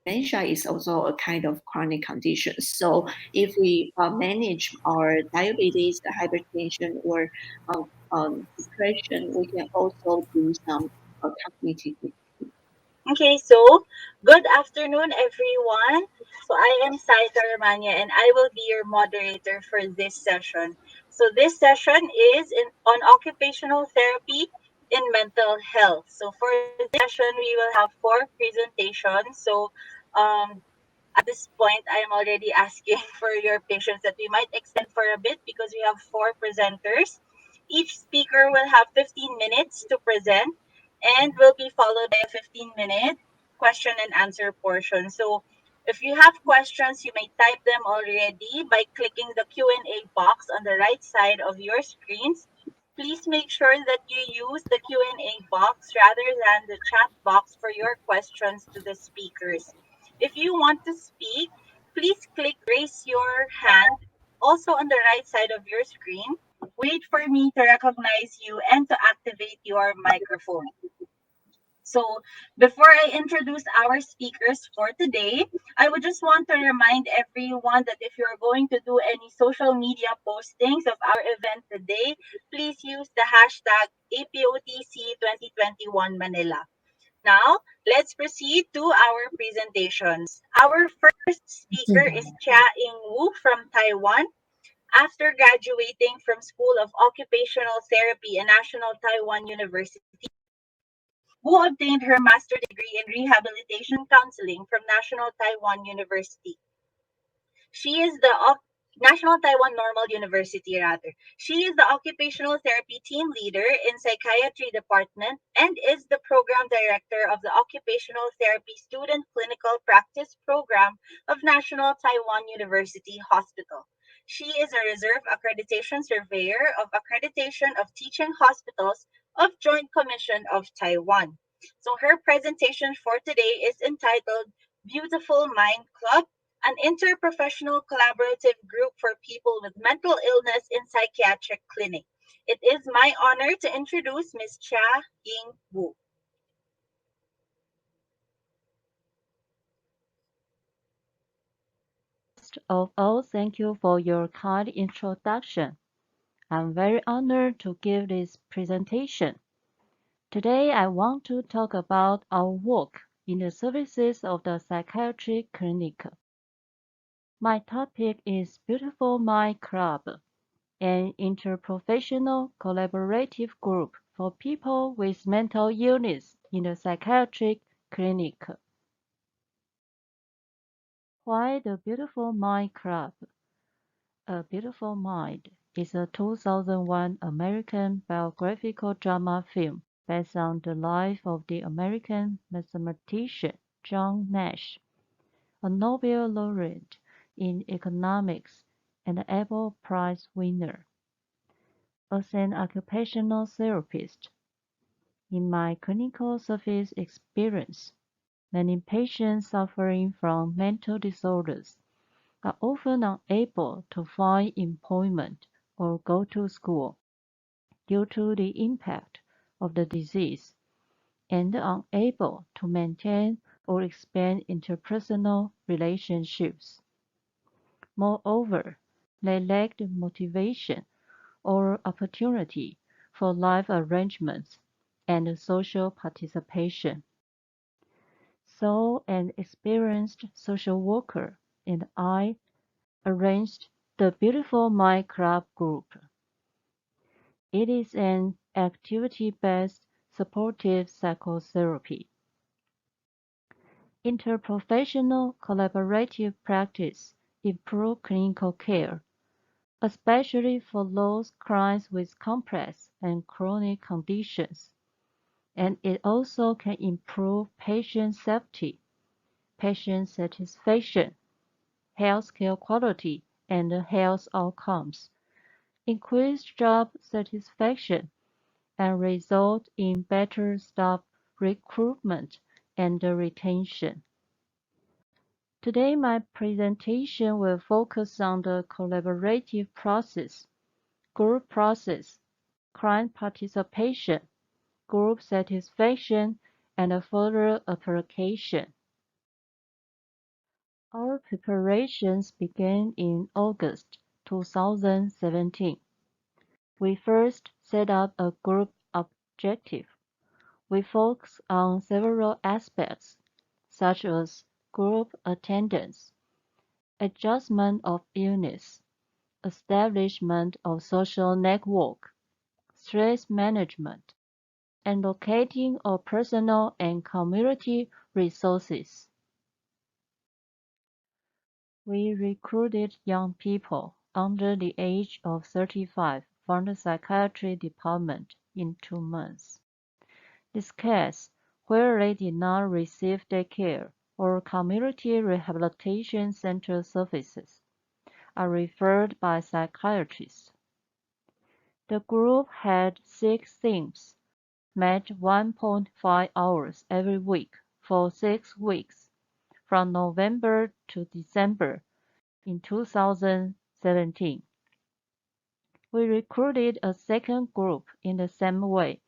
dementia is also a kind of chronic condition. So if we manage our diabetes, hypertension, or depression, we can also do some cognitive. Okay, so good afternoon, everyone. So I am Saita Romania, and I will be your moderator for this session. So this session is on occupational therapy in mental health. So for this session, we will have four presentations. So um, at this point, I am already asking for your patience that we might extend for a bit because we have four presenters. Each speaker will have 15 minutes to present and will be followed by a 15-minute question and answer portion. So if you have questions, you may type them already by clicking the Q&A box on the right side of your screens. Please make sure that you use the Q&A box rather than the chat box for your questions to the speakers. If you want to speak, please click raise your hand also on the right side of your screen. Wait for me to recognize you and to activate your microphone. So, before I introduce our speakers for today, I would just want to remind everyone that if you're going to do any social media postings of our event today, please use the hashtag APOTC 2021 Manila. Now, let's proceed to our presentations. Our first speaker is Chia Ying Wu from Taiwan. After graduating from School of Occupational Therapy and National Taiwan University, Wu obtained her master's degree in rehabilitation counseling from National Taiwan University. She is the National Taiwan Normal University rather. She is the occupational therapy team leader in psychiatry department and is the program director of the occupational therapy student clinical practice program of National Taiwan University Hospital. She is a reserve accreditation surveyor of accreditation of teaching hospitals of Joint Commission of Taiwan. So her presentation for today is entitled Beautiful Mind Club, an interprofessional collaborative group for people with mental illness in psychiatric clinic. It is my honor to introduce Ms. Chia Ying Wu. First of all, thank you for your kind introduction. I'm very honored to give this presentation. Today, I want to talk about our work in the services of the psychiatric clinic. My topic is Beautiful Mind Club, an interprofessional collaborative group for people with mental illness in the psychiatric clinic. Why the Beautiful Mind Club? A Beautiful Mind is a 2001 American biographical drama film based on the life of the American mathematician John Nash, a Nobel laureate in economics and an Abel Prize winner. As an occupational therapist, in my clinical service experience, many patients suffering from mental disorders are often unable to find employment or go to school due to the impact of the disease and unable to maintain or expand interpersonal relationships. Moreover, they lack the motivation or opportunity for life arrangements and social participation. So an experienced social worker and I arranged the Beautiful Mind Club group. It is an activity-based supportive psychotherapy. Interprofessional collaborative practice improve clinical care, especially for those clients with complex and chronic conditions, and it also can improve patient safety, patient satisfaction, healthcare quality, and health outcomes, increase job satisfaction, and result in better staff recruitment and retention. Today my presentation will focus on the collaborative process, group process, client participation, group satisfaction, and further application. Our preparations began in August 2017. We first set up a group objective. We focus on several aspects, such as group attendance, adjustment of illness, establishment of social network, stress management, and locating of personal and community resources. We recruited young people under the age of 35 from the psychiatry department in 2 months. These cats, where they did not receive daycare or community rehabilitation center services, are referred by psychiatrists. The group had 6 teams, met 1.5 hours every week for 6 weeks, from November to December in 2017. We recruited a second group in the same way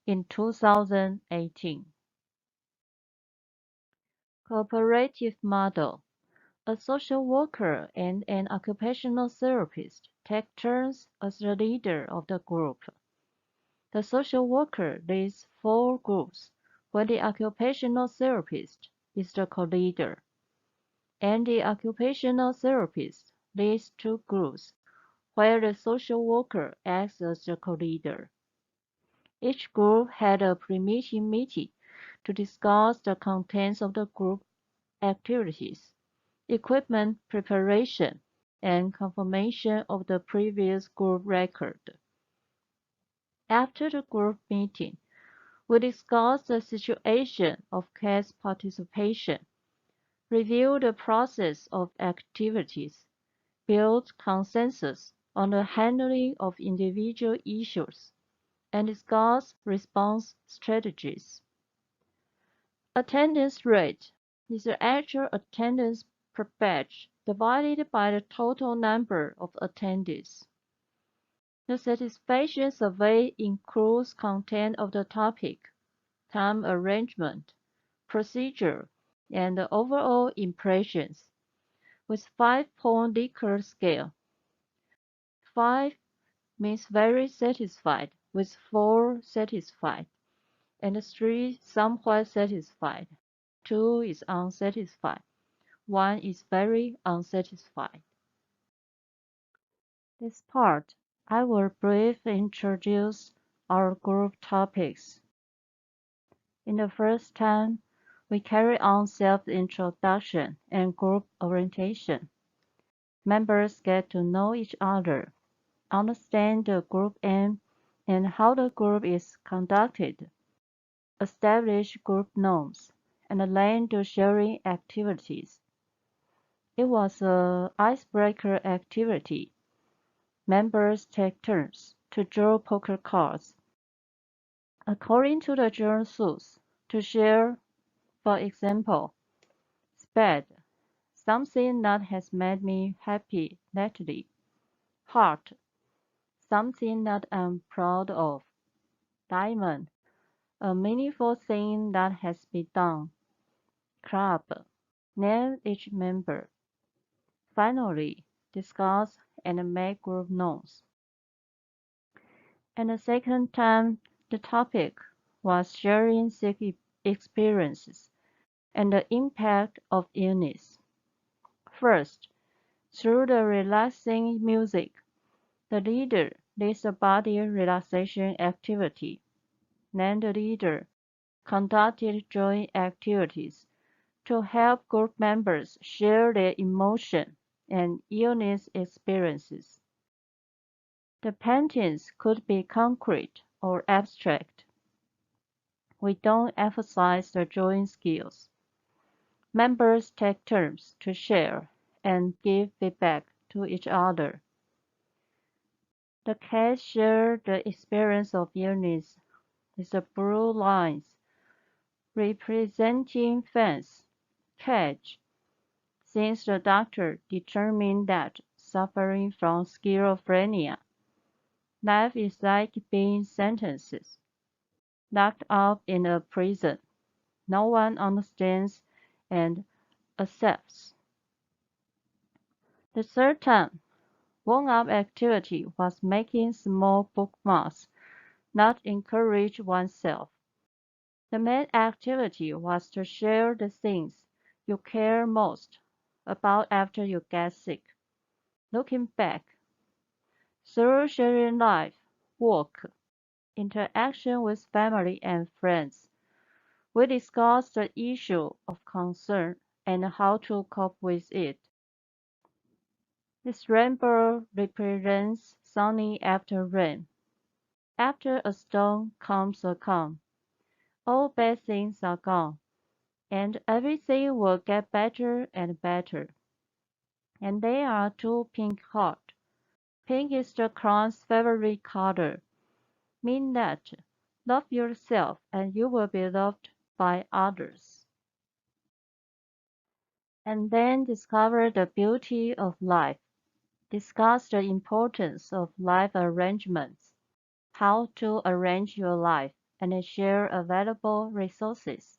in 2018. Cooperative model. A social worker and an occupational therapist take turns as the leader of the group. The social worker leads 4 groups, while the occupational therapist is the co-leader, and the occupational therapist leads 2 groups, while the social worker acts as the co-leader. Each group had a pre-meeting meeting to discuss the contents of the group activities, equipment preparation, and confirmation of the previous group record. After the group meeting, we discussed the situation of case participation, reviewed the process of activities, built consensus on the handling of individual issues, and discussed response strategies. Attendance rate is the actual attendance per batch divided by the total number of attendees. The satisfaction survey includes content of the topic, time arrangement, procedure, and overall impressions, with 5-point Likert scale. 5 means very satisfied, with 4 satisfied, and 3 somewhat satisfied. 2 is unsatisfied. 1 is very unsatisfied. This part, I will briefly introduce our group topics. In the first time, we carry on self-introduction and group orientation. Members get to know each other, understand the group aim and how the group is conducted, establish group norms, and learn the sharing activities. It was an icebreaker activity. Members take turns to draw poker cards according to the drawn suits to share, for example, spade, something that has made me happy lately; heart, something that I'm proud of; diamond, a meaningful thing that has been done; club, name each member. Finally, discuss and make group notes. And the second time, the topic was sharing sick experiences and the impact of illness. First, through the relaxing music, the leader leads a body relaxation activity. Then the leader conducted joint activities to help group members share their emotion and illness experiences. The paintings could be concrete or abstract. We don't emphasize the drawing skills. Members take turns to share and give feedback to each other. The cats share the experience of illness with the blue lines representing fans. Cage, since the doctor determined that suffering from schizophrenia, life is like being sentenced, locked up in a prison. No one understands and accepts. The third time, warm-up activity was making small bookmarks, not encourage oneself. The main activity was to share the things you care most about after you get sick. Looking back, through sharing life, work, interaction with family and friends, we discussed the issue of concern and how to cope with it. This rainbow represents sunny after rain. After a storm comes a calm. All bad things are gone, and everything will get better and better. And they are two pink hearts. Pink is the crown's favorite color. Mean that love yourself and you will be loved by others. And then discover the beauty of life. Discuss the importance of life arrangements, how to arrange your life, and share available resources.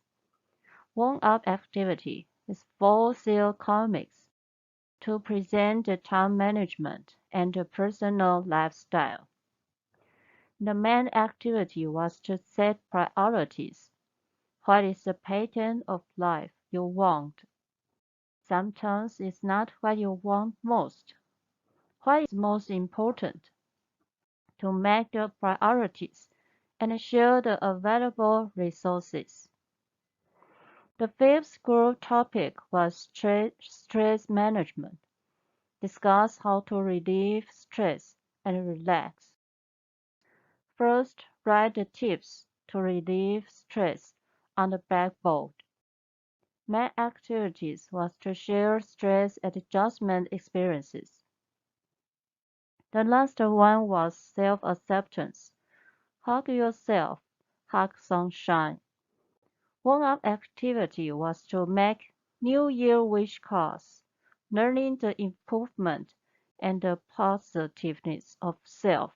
Warm-up activity is full-sail comics to present the time management and the personal lifestyle. The main activity was to set priorities. What is the pattern of life you want? Sometimes it's not what you want most. What is most important? To make the priorities and share the available resources. The fifth group topic was stress management. Discuss how to relieve stress and relax. First, write the tips to relieve stress on the blackboard. My activities was to share stress adjustment experiences. The last one was self-acceptance. Hug yourself, hug sunshine. Warm-up activity was to make New Year wish cards, learning the improvement and the positiveness of self.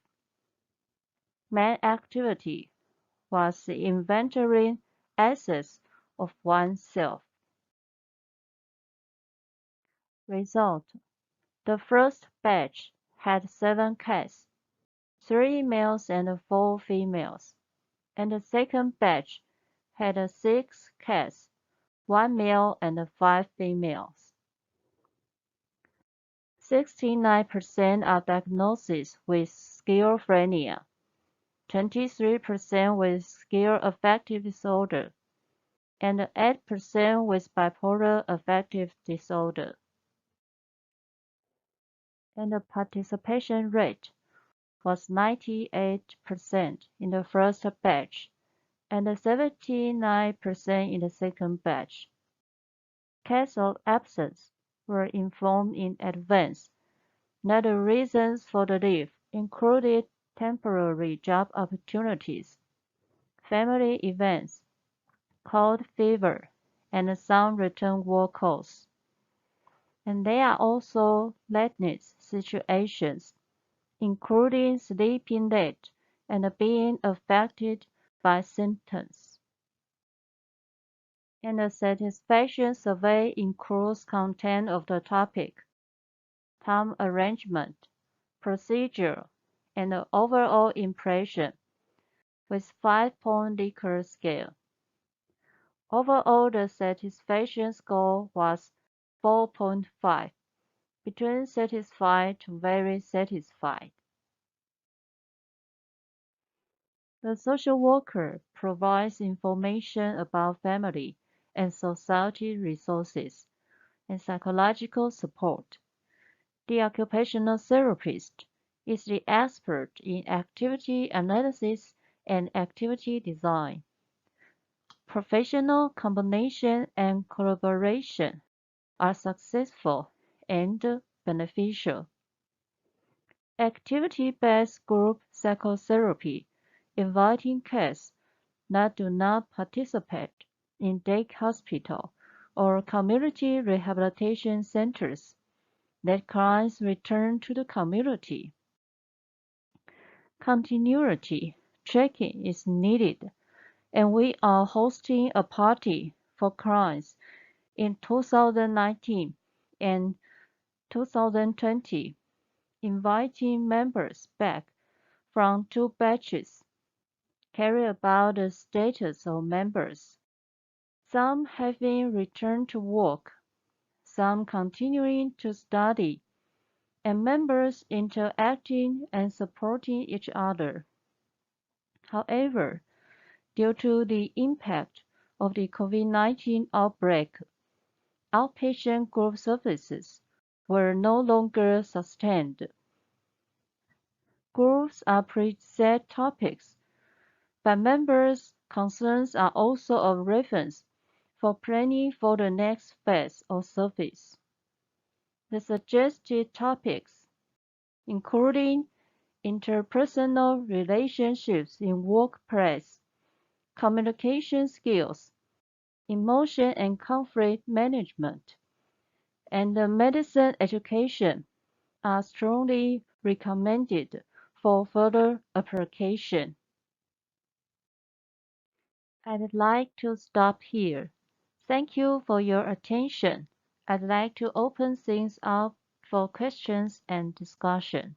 Main activity was the inventorying assets of oneself. Result: the first batch had 7 cats, 3 males and 4 females, and the second batch had 6 cats, 1 male and 5 females. 69% are diagnosed with schizophrenia, 23% with schizoaffective disorder, and 8% with bipolar affective disorder. And the participation rate was 98% in the first batch and 79% in the second batch. Cases of absence were informed in advance that the reasons for the leave included temporary job opportunities, family events, cold fever, and some return work calls. And there are also lateness situations, including sleeping late and being affected by symptoms. And the satisfaction survey includes content of the topic, time arrangement, procedure, and the overall impression with 5-point Likert scale. Overall, the satisfaction score was 4.5, between satisfied to very satisfied. The social worker provides information about family and society resources and psychological support. The occupational therapist is the expert in activity analysis and activity design. Professional combination and collaboration are successful and beneficial. Activity-based group psychotherapy, inviting cats that do not participate in day hospital or community rehabilitation centers, let clients return to the community. Continuity checking is needed, and we are hosting a party for clients in 2019 and 2020, inviting members back from two batches, carry about the status of members, some having returned to work, some continuing to study, and members interacting and supporting each other. However, due to the impact of the COVID-19 outbreak, outpatient group services were no longer sustained. Groups are preset topics, but members' concerns are also a reference for planning for the next phase of service. The suggested topics, including interpersonal relationships in workplace, communication skills, emotion and conflict management, and medicine education, are strongly recommended for further application. I'd like to stop here. Thank you for your attention. I'd like to open things up for questions and discussion.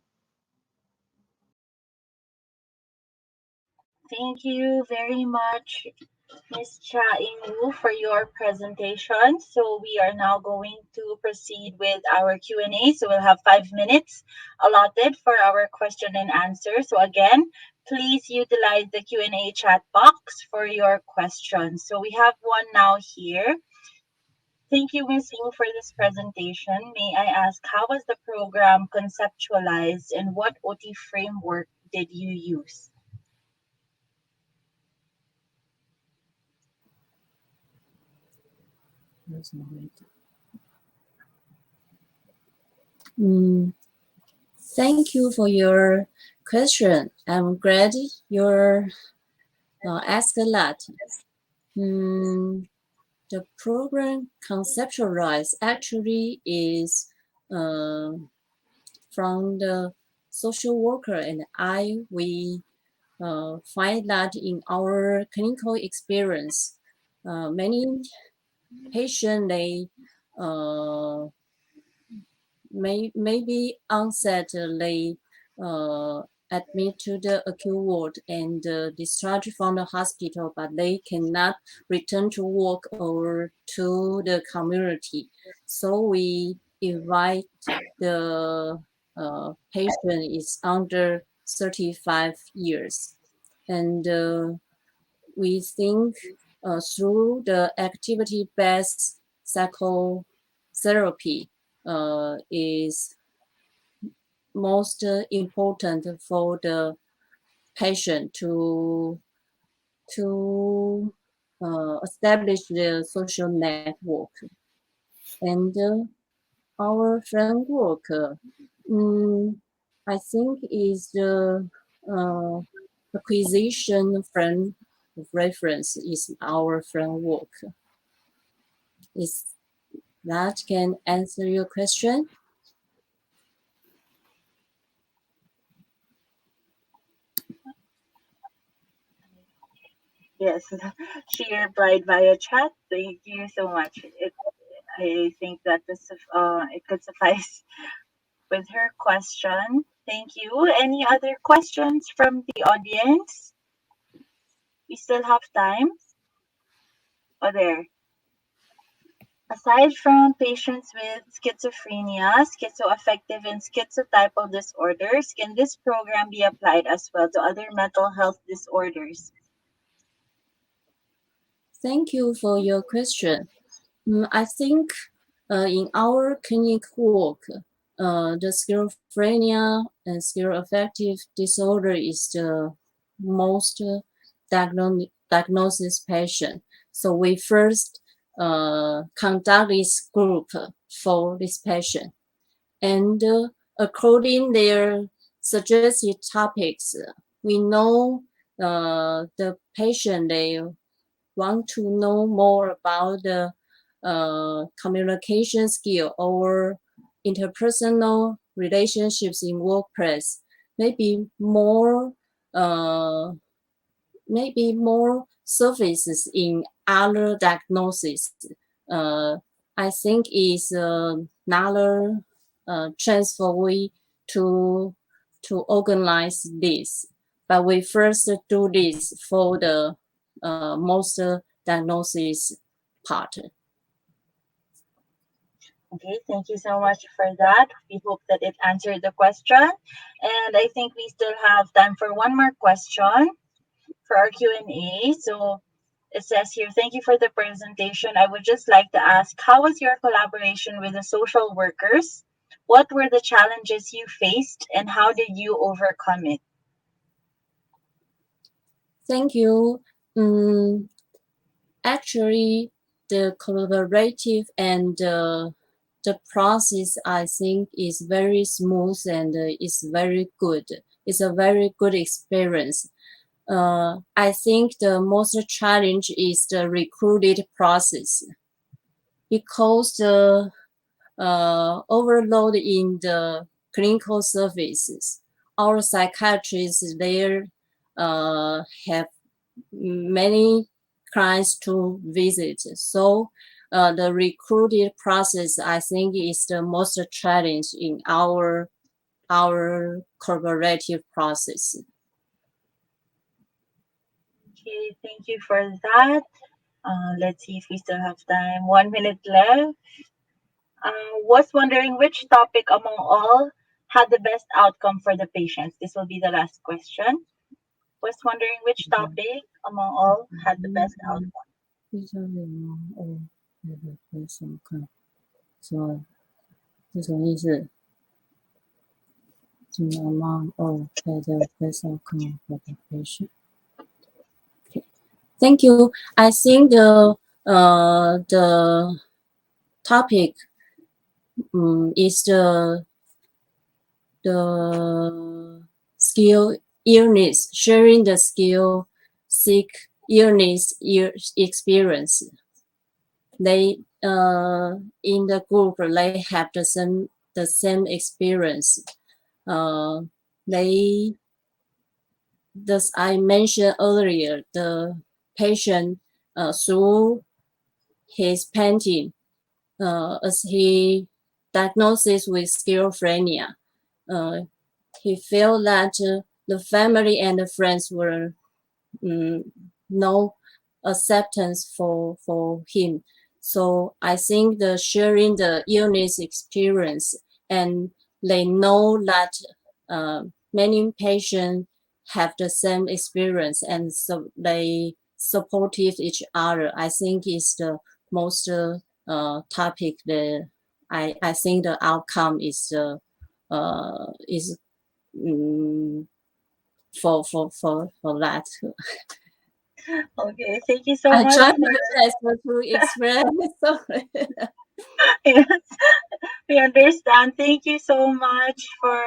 Thank you very much, Miss Cha Ing for your presentation. So we are now going to proceed with our Q&A. So we'll have 5 minutes allotted for our question and answer. So again, please utilize the Q&A chat box for your questions. So we have one now here. Thank you, Ms. Wu, for this presentation. May I ask, how was the program conceptualized and what OT framework did you use? Mm, Thank you for your question. I'm glad you're asked a lot. Mm, the program conceptualized actually is uh, from the social worker and we find that in our clinical experience, many patients they uh, maybe onset they admit to the acute ward and discharged from the hospital, but they cannot return to work or to the community. So we invite the patient is under 35 years, and we think through the activity-based psychotherapy is most important for the patient to establish the social network. And our framework, I think, is the acquisition frame of reference is our framework. Is that can answer your question? Yes, she replied via chat. Thank you so much. I think that it could suffice with her question. Thank you. Any other questions from the audience? We still have time. Oh, there. Aside from patients with schizophrenia, schizoaffective, and schizotypal disorders, can this program be applied as well to other mental health disorders? Thank you for your question. I think in our clinic work, the schizophrenia and schizoaffective disorder is the most diagnosis patient. So we first conduct this group for this patient. And according their suggested topics, we know the patient, they want to know more about the communication skill or interpersonal relationships in workplace, maybe more uh, maybe more services in other diagnosis. Uh, I think is another transfer we to organize this. But we first do this for the most diagnosis part. Okay, thank you so much for that. We hope that it answered the question. And I think we still have time for one more question for our Q&A. So it says here, thank you for the presentation. I would just like to ask, how was your collaboration with the social workers? What were the challenges you faced and how did you overcome it? Thank you. Actually, the collaborative and the process, I think, is very smooth and is very good. It's a very good experience. I think the most challenge is the recruited process because the overload in the clinical services. Our psychiatrists there have many clients to visit. So the recruiting process, I think, is the most challenge in our collaborative process. Okay, thank you for that. Let's see if we still have time. 1 minute left. Was wondering which topic among all had the best outcome for the patients. This will be the last question. Was wondering which topic among all had the best outcome. among all had the best outcome for the patient. Okay. Thank you. I think the topic is the skill illness, sharing the skill, sick illness experience. They in the group they have the same experience. They, as I mentioned earlier, the patient through his painting, as he diagnosed with schizophrenia, he felt that the family and the friends were no acceptance for him. So I think the sharing the illness experience, and they know that many patients have the same experience, and so they supportive each other. I think is the most topic that I think the outcome is for that. Okay, thank you so I much try for my best to express. Sorry. yes, we understand. Thank you so much for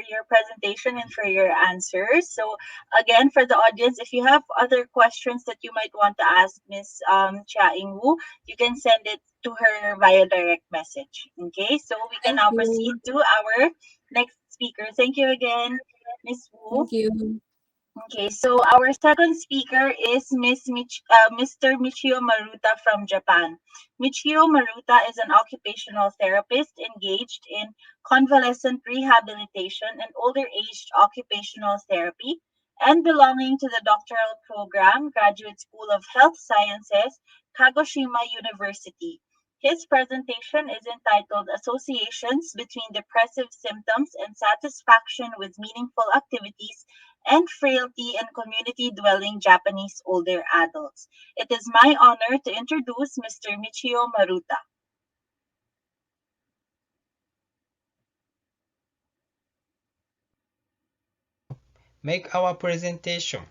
your presentation and for your answers. So again, for the audience, if you have other questions that you might want to ask Miss Chia Ing Wu, you can send it to her via direct message. Okay, so we can Thank now proceed you. to our next speaker. Thank you again, Miss Wu. Thank you. Okay, so our second speaker is Mr. Michio Maruta from Japan. Michio Maruta is an occupational therapist engaged in convalescent rehabilitation and older aged occupational therapy and belonging to the doctoral program, Graduate School of Health Sciences, Kagoshima University. His presentation is entitled Associations Between Depressive Symptoms and Satisfaction with Meaningful Activities and Frailty in Community Dwelling Japanese Older Adults. It is my honor to introduce Mr. Michio Maruta. Make our presentation.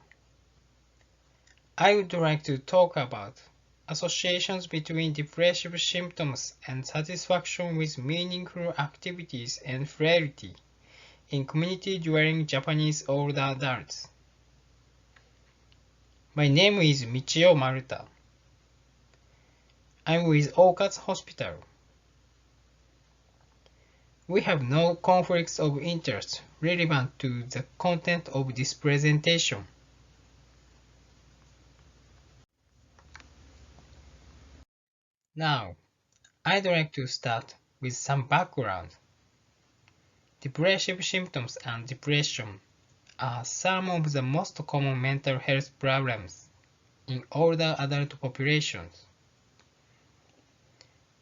I would like to talk about associations between depressive symptoms and satisfaction with meaningful activities and frailty in community-dwelling Japanese older adults. My name is Michio Maruta. I'm with Okatsu Hospital. We have no conflicts of interest relevant to the content of this presentation. Now, I'd like to start with some background. Depressive symptoms and depression are some of the most common mental health problems in older adult populations.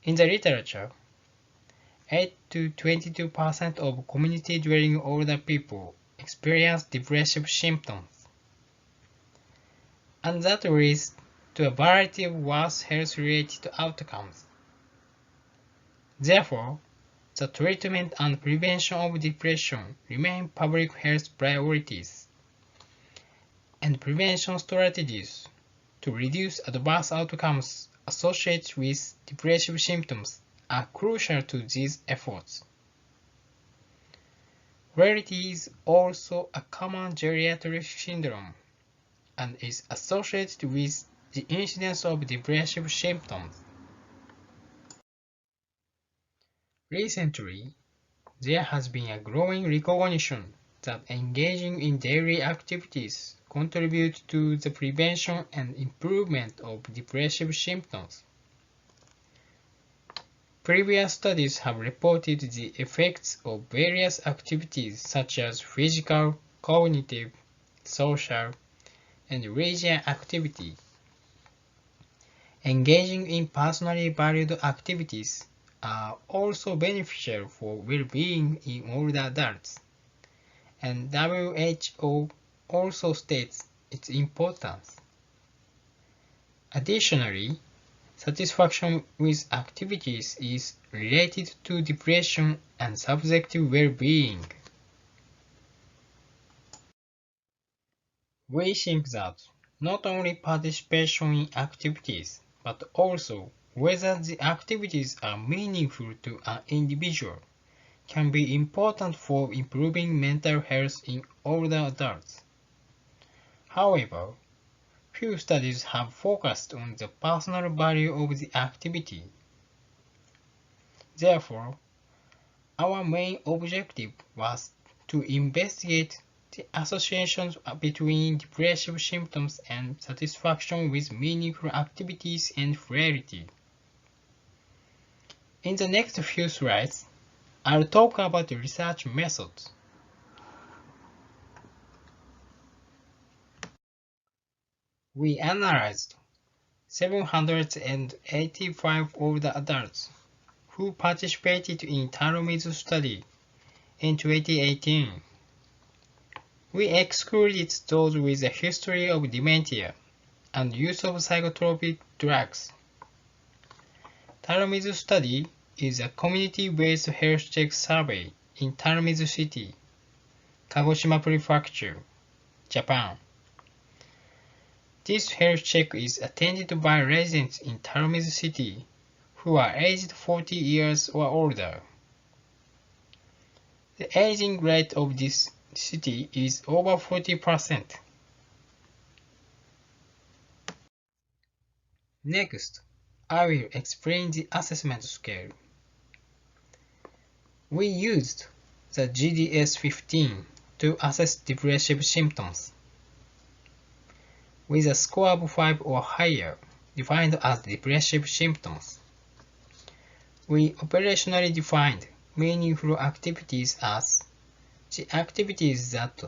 In the literature, 8 to 22% of community-dwelling older people experience depressive symptoms, and that leads to a variety of worse health-related outcomes. Therefore, the treatment and prevention of depression remain public health priorities, and prevention strategies to reduce adverse outcomes associated with depressive symptoms are crucial to these efforts. Rarity is also a common geriatric syndrome and is associated with the incidence of depressive symptoms. Recently, there has been a growing recognition that engaging in daily activities contributes to the prevention and improvement of depressive symptoms. Previous studies have reported the effects of various activities such as physical, cognitive, social, and leisure activity. Engaging in personally valued activities are also beneficial for well-being in older adults, and WHO also states its importance. Additionally, satisfaction with activities is related to depression and subjective well-being. We think that not only participation in activities, but also whether the activities are meaningful to an individual can be important for improving mental health in older adults. However, few studies have focused on the personal value of the activity. Therefore, our main objective was to investigate the associations between depressive symptoms and satisfaction with meaningful activities and clarity. In the next few slides, I'll talk about the research methods. We analyzed 785 older adults who participated in Taromi's study in 2018. We excluded those with a history of dementia and use of psychotropic drugs. Taromi's study is a community-based health check survey in Taromizu City, Kagoshima Prefecture, Japan. This health check is attended by residents in Taromizu City who are aged 40 years or older. The aging rate of this city is over 40%. Next, I will explain the assessment scale. We used the GDS-15 to assess depressive symptoms, with a score of 5 or higher, defined as depressive symptoms. We operationally defined meaningful activities as the activities that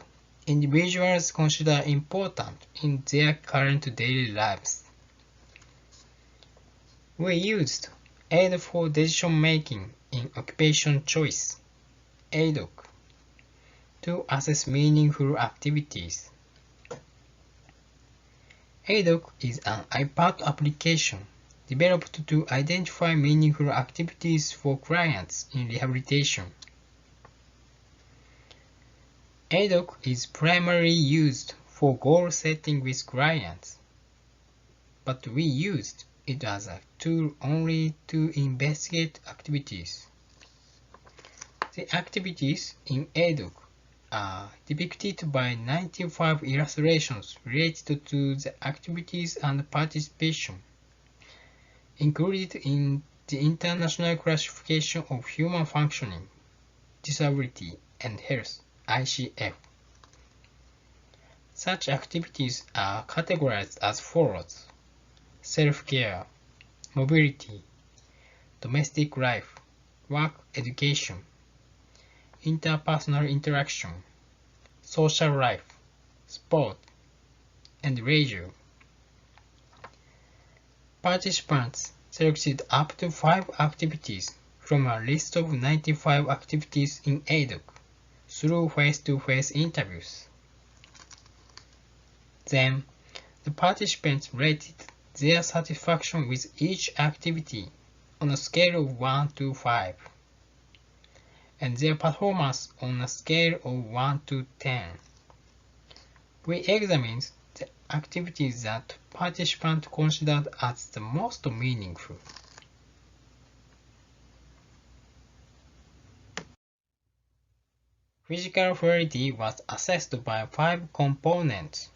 individuals consider important in their current daily lives. We used Aid for Decision Making in Occupation Choice, AIDOC, to assess meaningful activities. AIDOC is an iPad application developed to identify meaningful activities for clients in rehabilitation. AIDOC is primarily used for goal setting with clients, but we used it as a tool only to investigate activities. The activities in AIDOC are depicted by 95 illustrations related to the activities and participation included in the International Classification of Human Functioning, Disability and Health (ICF). Such activities are categorized as follows: self-care, mobility, domestic life, work education, interpersonal interaction, social life, sport, and leisure. Participants selected up to 5 activities from a list of 95 activities in ADOC through face-to-face interviews. Then, the participants rated their satisfaction with each activity on a scale of 1 to 5, and their performance on a scale of 1 to 10. We examined the activities that participants considered as the most meaningful. Physical fluidity was assessed by 5 components: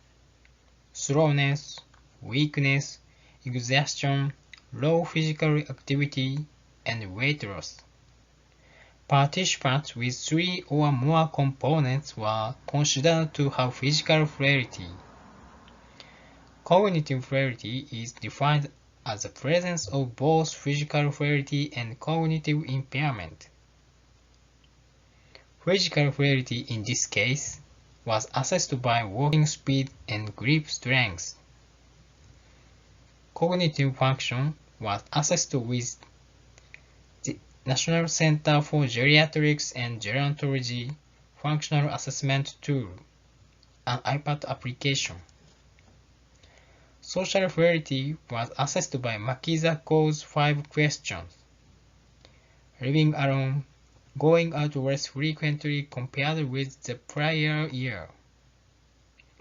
slowness, weakness, exhaustion, low physical activity, and weight loss. Participants with 3 or more components were considered to have physical fluidity. Cognitive fluidity is defined as the presence of both physical fluidity and cognitive impairment. Physical fluidity in this case was assessed by walking speed and grip strength. Cognitive function was assessed with the National Center for Geriatrics and Gerontology Functional Assessment Tool, an iPad application. Social fluidity was assessed by Makizako's 5 questions: living alone, going out less frequently compared with the prior year,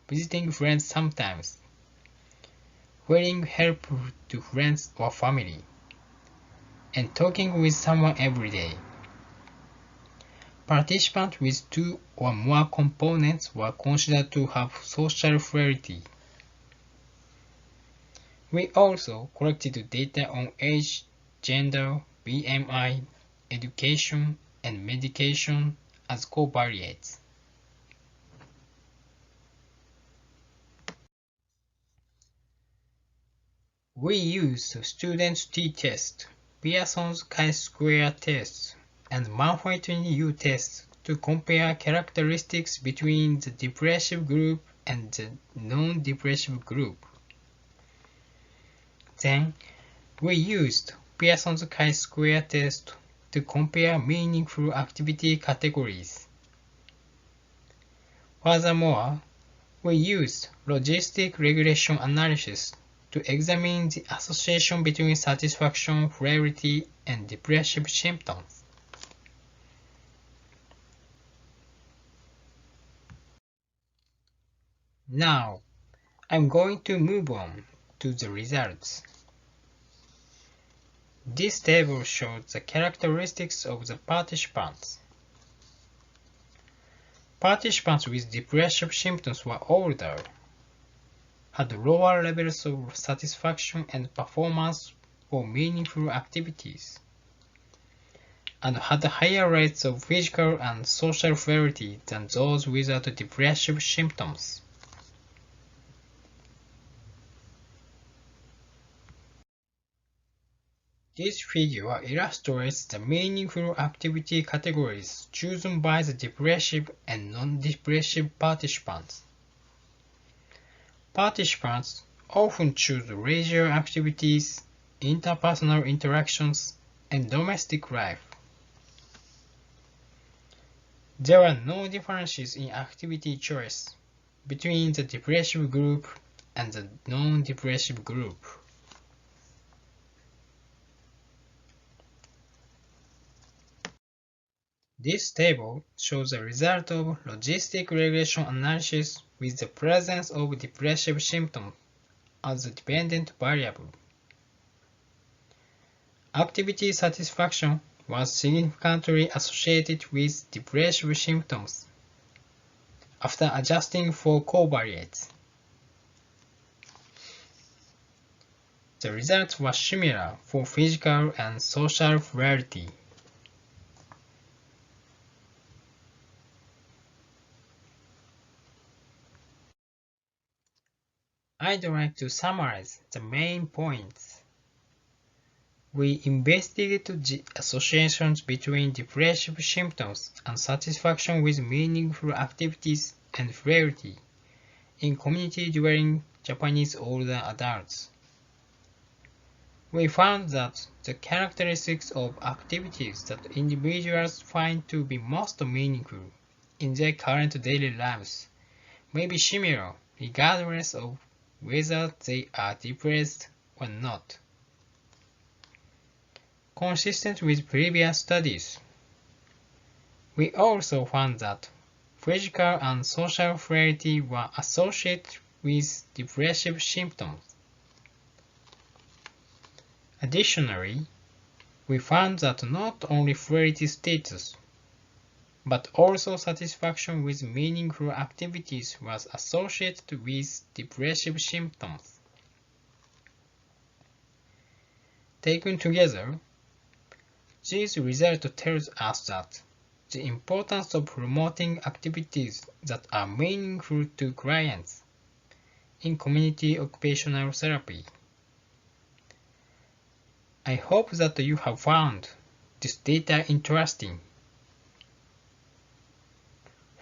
visiting friends sometimes, feeling helpful to friends or family, and talking with someone every day. Participants with 2 or more components were considered to have social fluidity. We also collected data on age, gender, BMI, education, and medication as covariates. We used students' t-test, Pearson's chi-square test, and Manhattan U test to compare characteristics between the depressive group and the non-depressive group. Then, we used Pearson's chi-square test to compare meaningful activity categories. Furthermore, we used logistic regression analysis to examine the association between satisfaction, fluidity, and depressive symptoms. Now, I'm going to move on to the results. This table shows the characteristics of the participants. Participants with depressive symptoms were older, had lower levels of satisfaction and performance for meaningful activities, and had higher rates of physical and social fluidity than those without depressive symptoms. This figure illustrates the meaningful activity categories chosen by the depressive and non-depressive participants. Participants often choose leisure activities, interpersonal interactions, and domestic life. There are no differences in activity choice between the depressive group and the non-depressive group. This table shows the result of logistic regression analysis with the presence of depressive symptoms as a dependent variable. Activity satisfaction was significantly associated with depressive symptoms after adjusting for covariates. The results were similar for physical and social fluidity. I'd like to summarize the main points. We investigated the associations between depressive symptoms and satisfaction with meaningful activities and frailty in community-dwelling Japanese older adults. We found that the characteristics of activities that individuals find to be most meaningful in their current daily lives may be similar regardless of whether they are depressed or not. Consistent with previous studies, we also found that physical and social frailty were associated with depressive symptoms. Additionally, we found that not only frailty status, but also satisfaction with meaningful activities was associated with depressive symptoms. Taken together, these results tell us that the importance of promoting activities that are meaningful to clients in community occupational therapy. I hope that you have found this data interesting.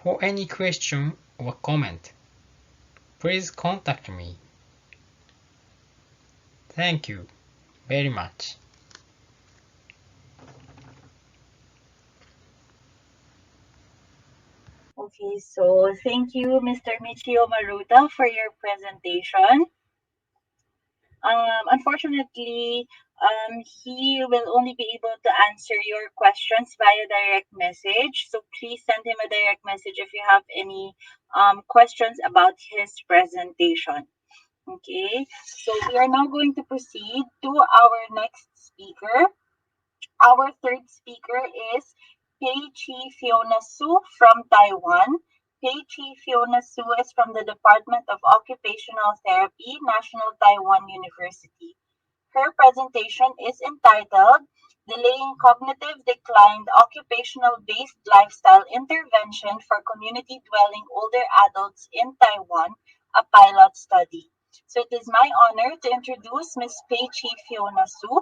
For any question or comment, please contact me. Thank you very much. Okay, so thank you, Mr. Michio Maruta, for your presentation. Unfortunately, he will only be able to answer your questions via direct message. So please send him a direct message if you have any questions about his presentation. Okay, so we are now going to proceed to our next speaker. Our third speaker is Pei-Chi Fiona Su from Taiwan. Pei-Chi Fiona Su is from the Department of Occupational Therapy, National Taiwan University. Her presentation is entitled Delaying Cognitive Decline Occupational Based Lifestyle Intervention for Community Dwelling Older Adults in Taiwan, a pilot study. So it is my honor to introduce Ms. Pei-Chi Fiona Su.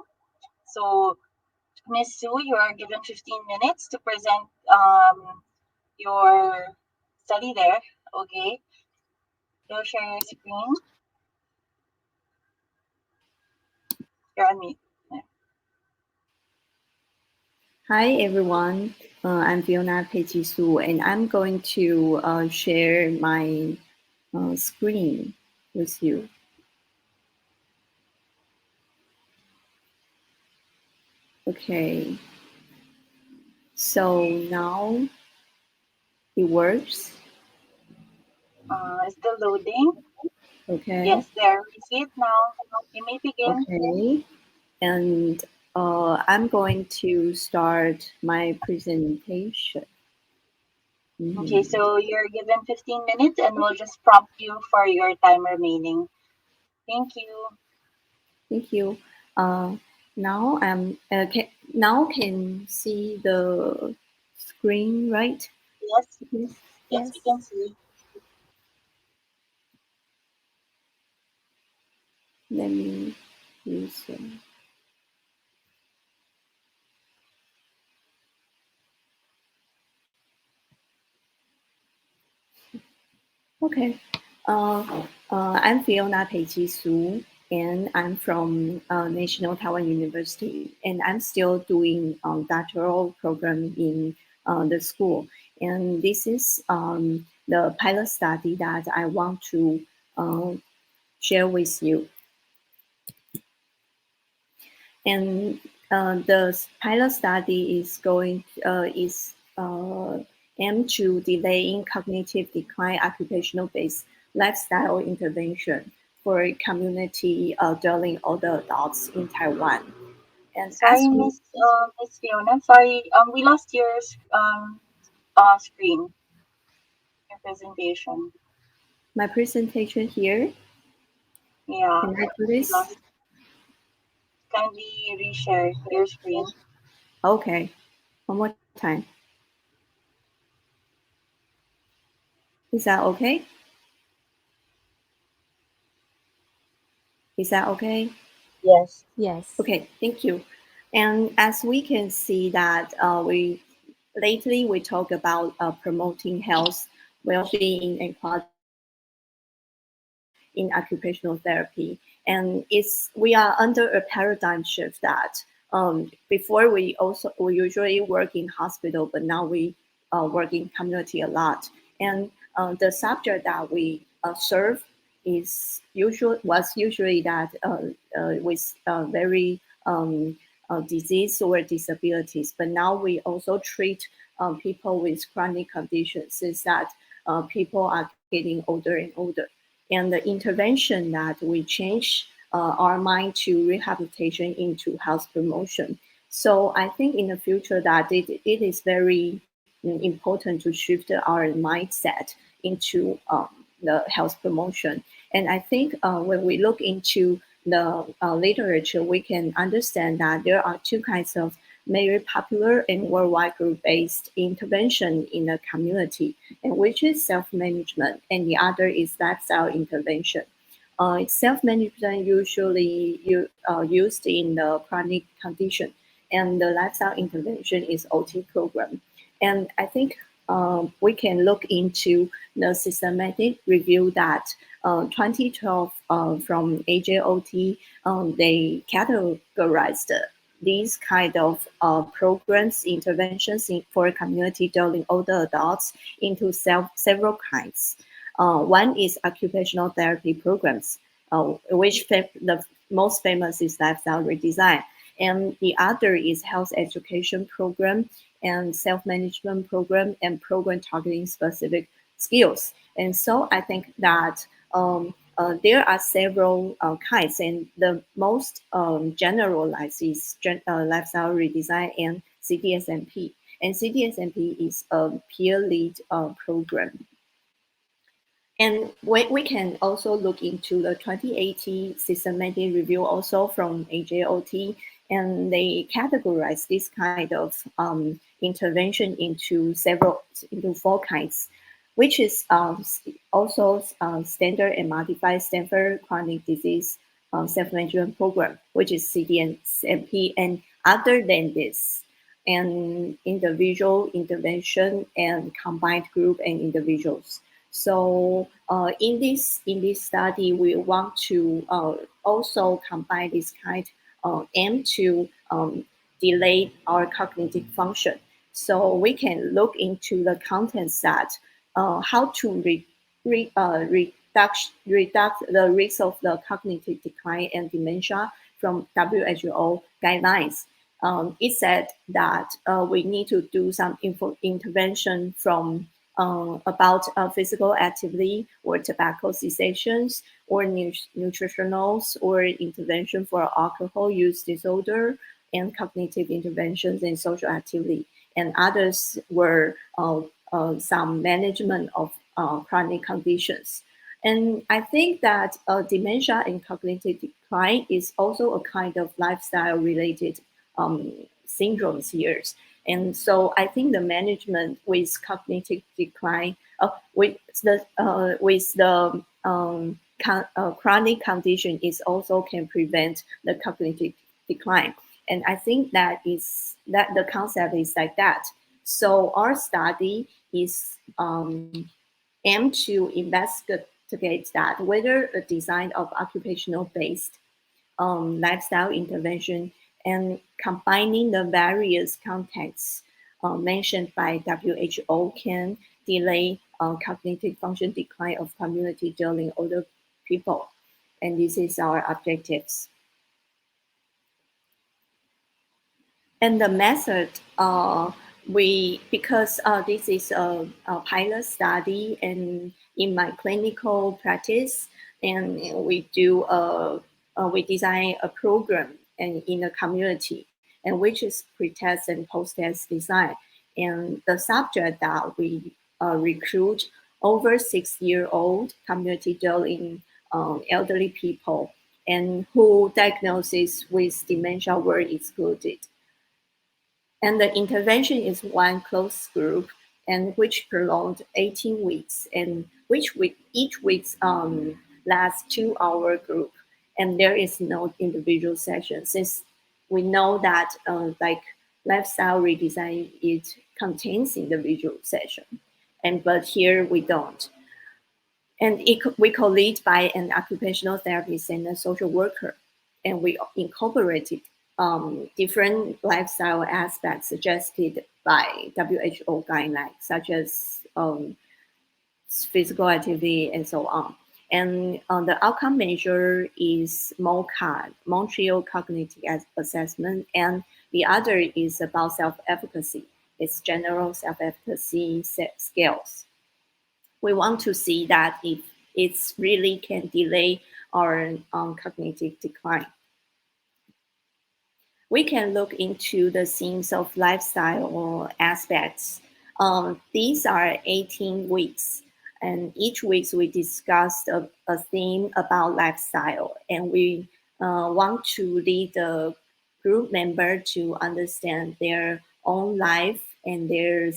So Miss Sue, you are given 15 minutes to present your study there. Okay, you'll share your screen. You're on mute. Yeah. Hi everyone, I'm Fiona Pei-Chi Su, and I'm going to share my screen with you. Okay, so now it works. Still loading. Okay, Yes, there. We see it now. You may begin. okay, and I'm going to start my presentation. Okay, Mhm. so you're given 15 minutes and we'll just prompt you for your time remaining. Thank you. Thank you. Uh, now now can see the screen, right? Yes, Yes. yes, we Yes. can see. Let me use. Okay. Uh, I'm Fiona Pei-Chi Su, and I'm from National Taiwan University, and I'm still doing doctoral program in the school. And this is the pilot study that I want to uh, share with you. And the pilot study is going is aimed to delaying cognitive decline occupational-based lifestyle intervention for community dwelling older adults in Taiwan. And as Sorry, we, Miss Fiona. Sorry, we lost your screen, your presentation. my presentation here, Yeah, can I do we this? lost. Kindly reshare your screen. Okay, one more time. Is that okay? Is that okay? Yes. Yes. Okay, thank you. And as we can see that we lately we talk about promoting health, well-being, and quality of life in occupational therapy. And it's we are under a paradigm shift that before we usually work in hospital, but now we work in community a lot. And the subject that we serve is usually that with very disease or disabilities. But now we also treat people with chronic conditions. Is that people are getting older and older, and the intervention that we change our mind to rehabilitation into health promotion. So I think in the future that it is very important to shift our mindset into the health promotion. And I think when we look into the literature, we can understand that there are two kinds of very popular and worldwide group-based intervention in the community, and which is self-management, and the other is lifestyle intervention. Self-management usually used in the chronic condition, and the lifestyle intervention is OT program. And I think we can look into the systematic review that 2012 from AJOT, they categorized these kind of programs, interventions for community dealing older adults into several kinds. One is occupational therapy programs, which the most famous is lifestyle redesign. And the other is health education program and self-management program and program targeting specific skills. And so I think that there are several kinds, and the most generalized is lifestyle redesign and CDSMP. And CDSMP is a peer-led program. And we can also look into the 2018 systematic review also from AJOT, and they categorize this kind of intervention into four kinds, which is also standard and modified Stanford chronic disease self-management program, which is CDSMP, and other than this, and individual intervention and combined group and individuals. So in this study, we want to also combine this kind aim to delay our cognitive function. So we can look into the contents that how to reduce the risk of the cognitive decline and dementia from WHO guidelines. It said that we need to do some intervention from about physical activity or tobacco cessations or nutritionals or intervention for alcohol use disorder and cognitive interventions and social activity. And others were some management of chronic conditions. And I think that dementia and cognitive decline is also a kind of lifestyle related syndromes here. And so I think the management with cognitive decline, with the chronic condition is also can prevent the cognitive decline. And I think that the concept is like that. So our study is aimed to investigate that whether a design of occupational based lifestyle intervention and combining the various contexts mentioned by WHO can delay cognitive function decline of community dealing older people. And this is our objectives. And the method, because this is a pilot study, and in my clinical practice, and we design a program and in a community, and which is pre-test and post-test design. And the subject that we recruit over 6-year-old community dealing elderly people, and who diagnosis with dementia were excluded. And the intervention is one closed group, and which prolonged 18 weeks, and each week lasts 2-hour group, and there is no individual session since we know that like lifestyle redesign it contains individual session, and but here we don't. And we co-lead by an occupational therapist and a social worker, and we incorporated different lifestyle aspects suggested by WHO guidelines, such as physical activity and so on. And the outcome measure is MOCA, Montreal Cognitive Assessment, and the other is about self-efficacy. It's general self-efficacy scales. We want to see that if it's really can delay our cognitive decline. We can look into the themes of lifestyle aspects. These are 18 weeks, and each week we discussed a theme about lifestyle, and we want to lead the group member to understand their own life and their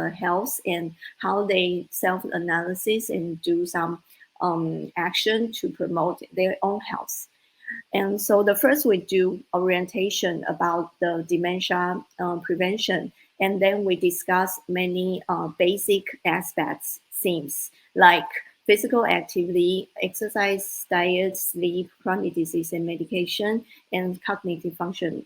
health and how they self-analysis and do some action to promote their own health. And so the first we do orientation about the dementia prevention, and then we discuss many basic aspects, themes like physical activity, exercise, diet, sleep, chronic disease and medication, and cognitive function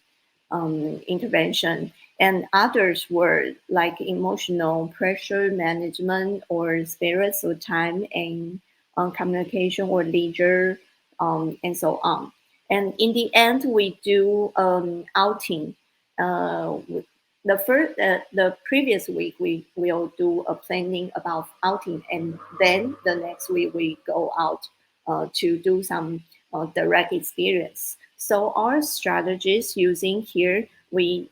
intervention. And others were like emotional pressure management or spirits or time and communication or leisure and so on. And in the end, we do outing. Uh, the previous week we will do a planning about outing, and then the next week we go out to do some direct experience. So our strategies using here, we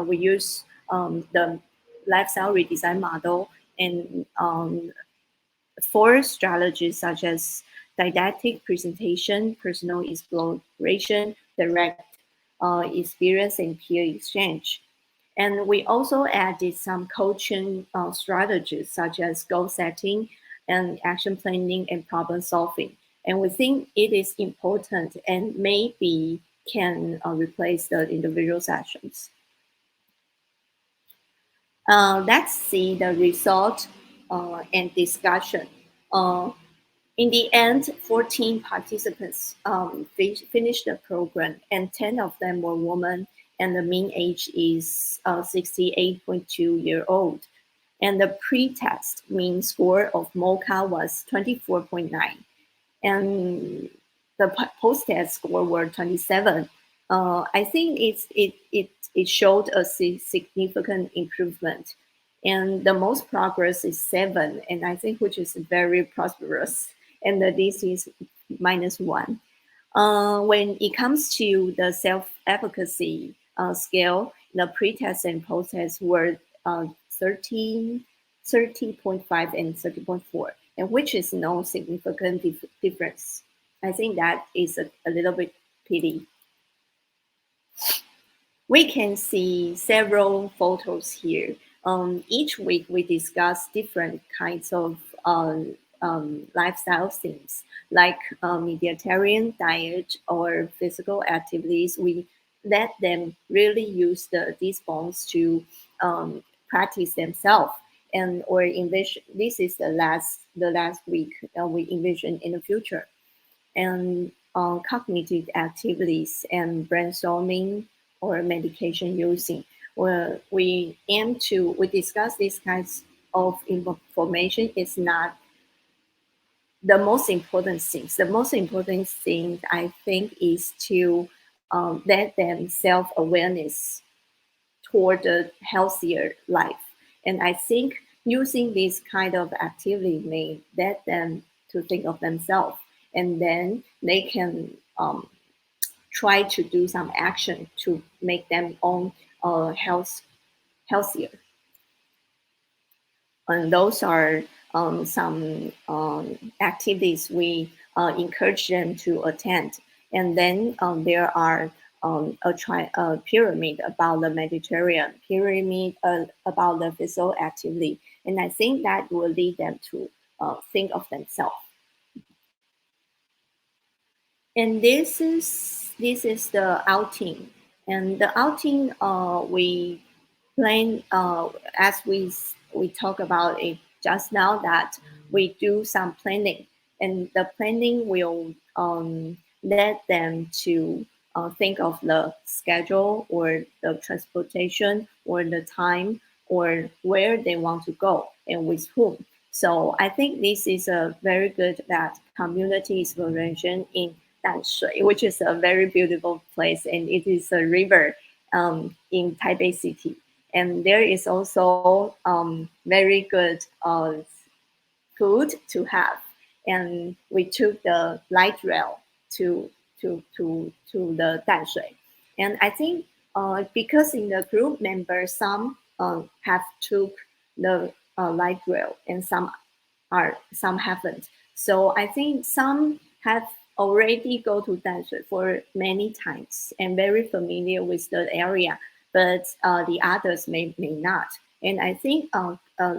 we use the lifestyle redesign model and four strategies such as didactic presentation, personal exploration, direct experience, and peer exchange. And we also added some coaching strategies such as goal setting and action planning and problem solving. And we think it is important and maybe can replace the individual sessions. Let's see the result and discussion. Uh, in the end, 14 participants finished the program, and 10 of them were women, and the mean age is 68.2-year-old. And the pre-test mean score of MOCA was 24.9, and the post-test score were 27. I think it showed a significant improvement, and the most progress is 7, and I think which is very prosperous, and this is -1. When it comes to the self-efficacy scale, the pre-test and post-test were 13, 30.5 and 30.4, and which is no significant difference. I think that is a little bit pity. We can see several photos here. Each week we discuss different kinds of lifestyle themes, like Mediterranean diet or physical activities. We let them really use these bonds to practice themselves. And or envision this is the last week we envision in the future, and cognitive activities and brainstorming or medication using. Where we discuss these kinds of information is not the most important things. The most important thing I think is to let them self-awareness toward a healthier life. And I think using this kind of activity may let them to think of themselves, and then they can try to do some action to make them own healthier. And those are some activities we encourage them to attend. And then there are a pyramid about the Mediterranean, pyramid about the physical activity. And I think that will lead them to think of themselves. And this is this is the outing, and the outing we plan as we talk about it just now, that we do some planning, and the planning will let them to think of the schedule or the transportation or the time or where they want to go and with whom. So I think this is a very good that community exploration in Danshui, which is a very beautiful place, and it is a river in Taipei City. And there is also very good food to have. And we took the light rail to the Danshui. And I think because in the group members, some have took the light rail and some haven't. So I think some have already go to Danshui for many times and very familiar with the area, but the others may not. And I think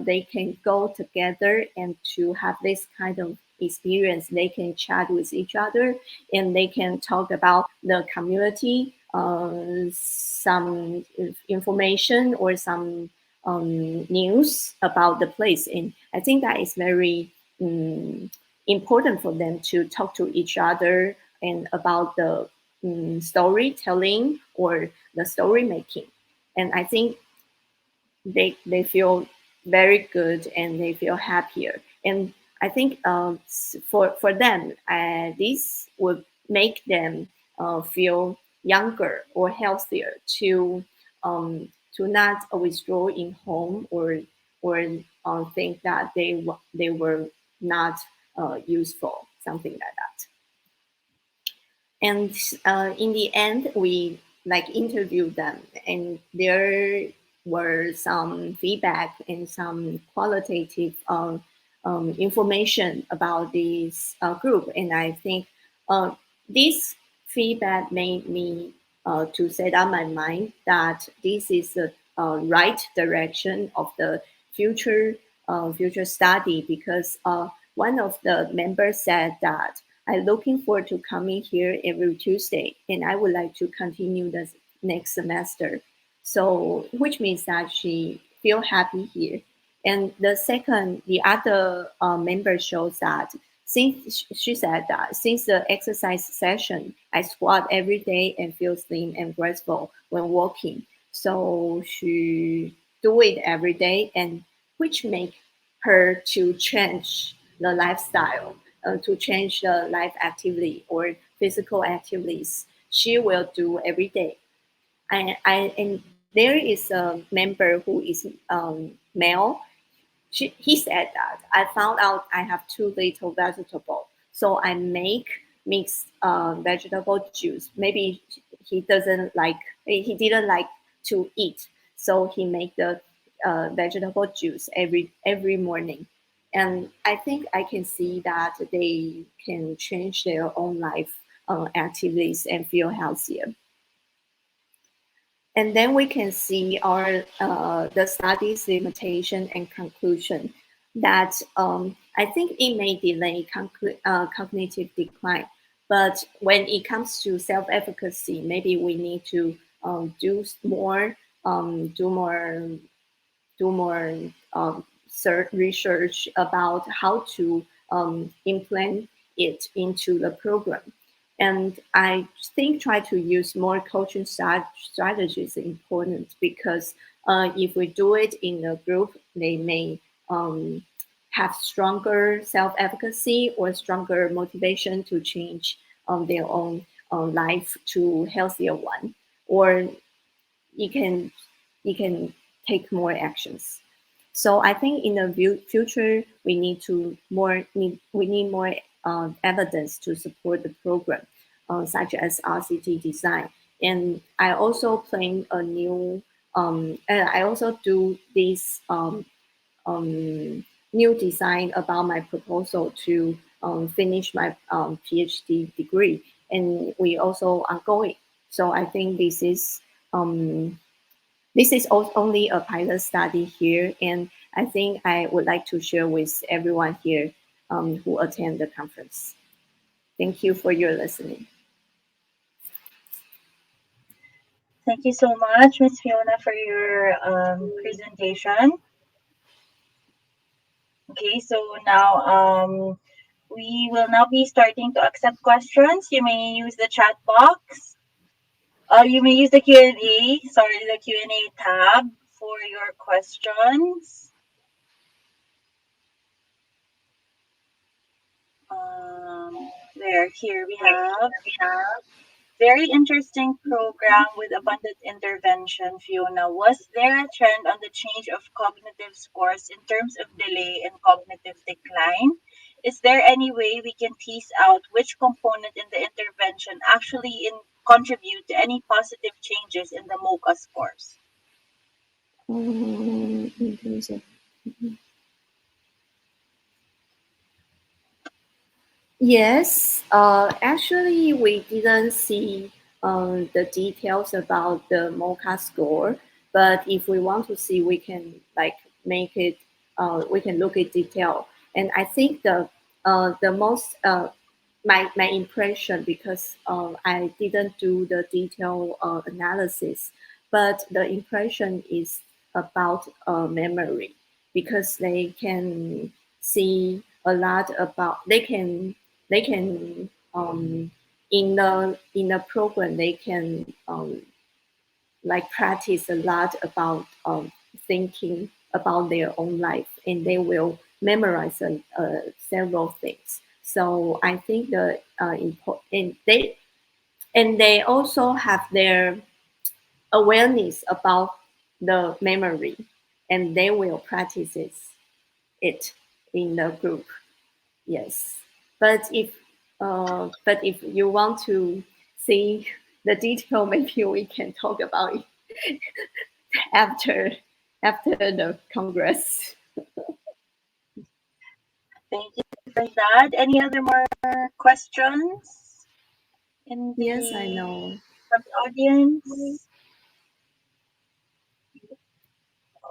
they can go together and to have this kind of experience. They can chat with each other and they can talk about the community, some information or some news about the place. And I think that is very um, important for them to talk to each other and about the storytelling or the story making. And I think they feel very good and they feel happier. And I think for them, this would make them feel younger or healthier to not withdraw in home or think that they were not useful, something like that. And in the end we like interviewed them, and there were some feedback and some qualitative information about this group. And I think uh, this feedback made me to set up my mind that this is the right direction of the future future study, because one of the members said that I'm looking forward to coming here every Tuesday, and I would like to continue the next semester. So, which means that she feel happy here. And the other member shows that since she said that since the exercise session, I squat every day and feel slim and graceful when walking. So she do it every day, and which make her to change the lifestyle, to change the life activity or physical activities she will do every day. And there is a member who is male. He said that I found out I have too little vegetable, so I make mixed vegetable juice. Maybe he doesn't like, he didn't like to eat, so he make the vegetable juice every morning. And I think I can see that they can change their own life activities and feel healthier. And then we can see our the study's limitation and conclusion that I think it may delay cognitive decline. But when it comes to self-efficacy, maybe we need to do more, do more do more research about how to implement it into the program. And I think try to use more coaching strategies is important, because if we do it in a group, they may um, have stronger self-efficacy or stronger motivation to change their own life to healthier one. Or you can you can take more actions. So I think in the future we need to we need more evidence to support the program, such as RCT design. And I also plan a new and I also do this new design about my proposal to finish my PhD degree, and we also ongoing. So I think um, this is only a pilot study here, and I think I would like to share with everyone here who attend the conference. Thank you for your listening. Thank you so much, Miss Fiona, for your presentation. Okay, so now we will now be starting to accept questions. You may use the chat box. You may use the Q&A, sorry, the Q&A tab for your questions. There, here we have very interesting program with abundant intervention, Fiona. Was there a trend on the change of cognitive scores in terms of delay and cognitive decline? Is there any way we can tease out which component in the intervention actually contribute to any positive changes in the MOCA scores? In terms of yes, actually, we didn't see the details about the MOCA score, but if we want to see, we can like make it. We can look at detail, and I think the most my impression because I didn't do the detailed analysis, but the impression is about memory because they can see a lot about they can in the program they can like practice a lot about thinking about their own life and they will memorize several things. So I think the important and they also have their awareness about the memory and they will practice it in the group. Yes, but if you want to see the detail, maybe we can talk about it after after the congress. Thank you for that. Any other more questions in Yes, I the know. from the audience?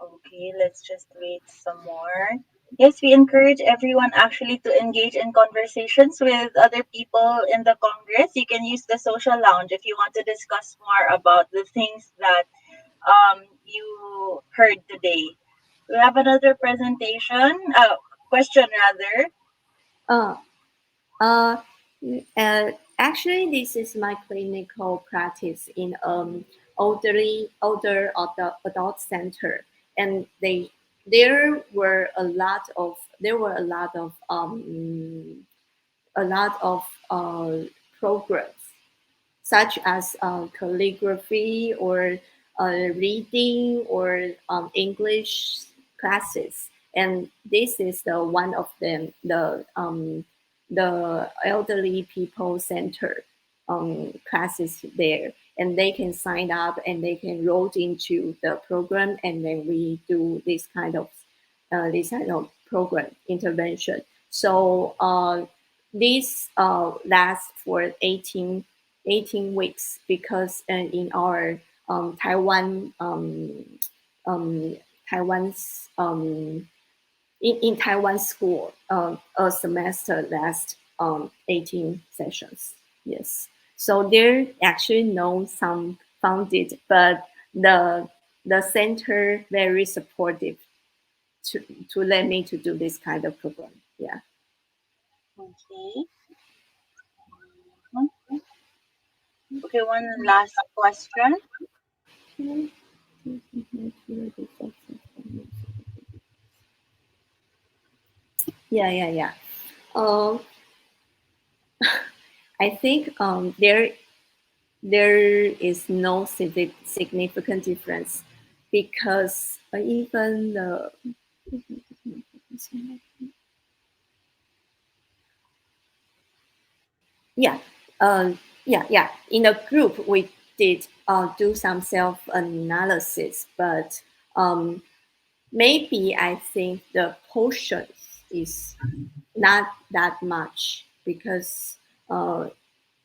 Okay, let's just wait some more. Yes, we encourage everyone actually to engage in conversations with other people in the Congress. You can use the social lounge if you want to discuss more about the things that you heard today. We have another presentation, question rather. Uh, uh, Actually, this is my clinical practice in older adult center, and there were a lot of programs such as calligraphy or reading or English classes. And this is the one of them, the elderly people center classes there. And they can sign up and they can roll into the program, and then we do this kind of program intervention. So this lasts for 18 weeks because in our Taiwan um, Taiwan's in Taiwan school a semester lasts 18 sessions. Yes, so there actually no some founded, but the the center very supportive to to let me to do this kind of program. Yeah. Okay. Okay, one last question. Yeah, yeah, yeah. Um, I think there is no significant difference because even the yeah yeah in the group we did do some self analysis, but um, maybe I think the portions is not that much because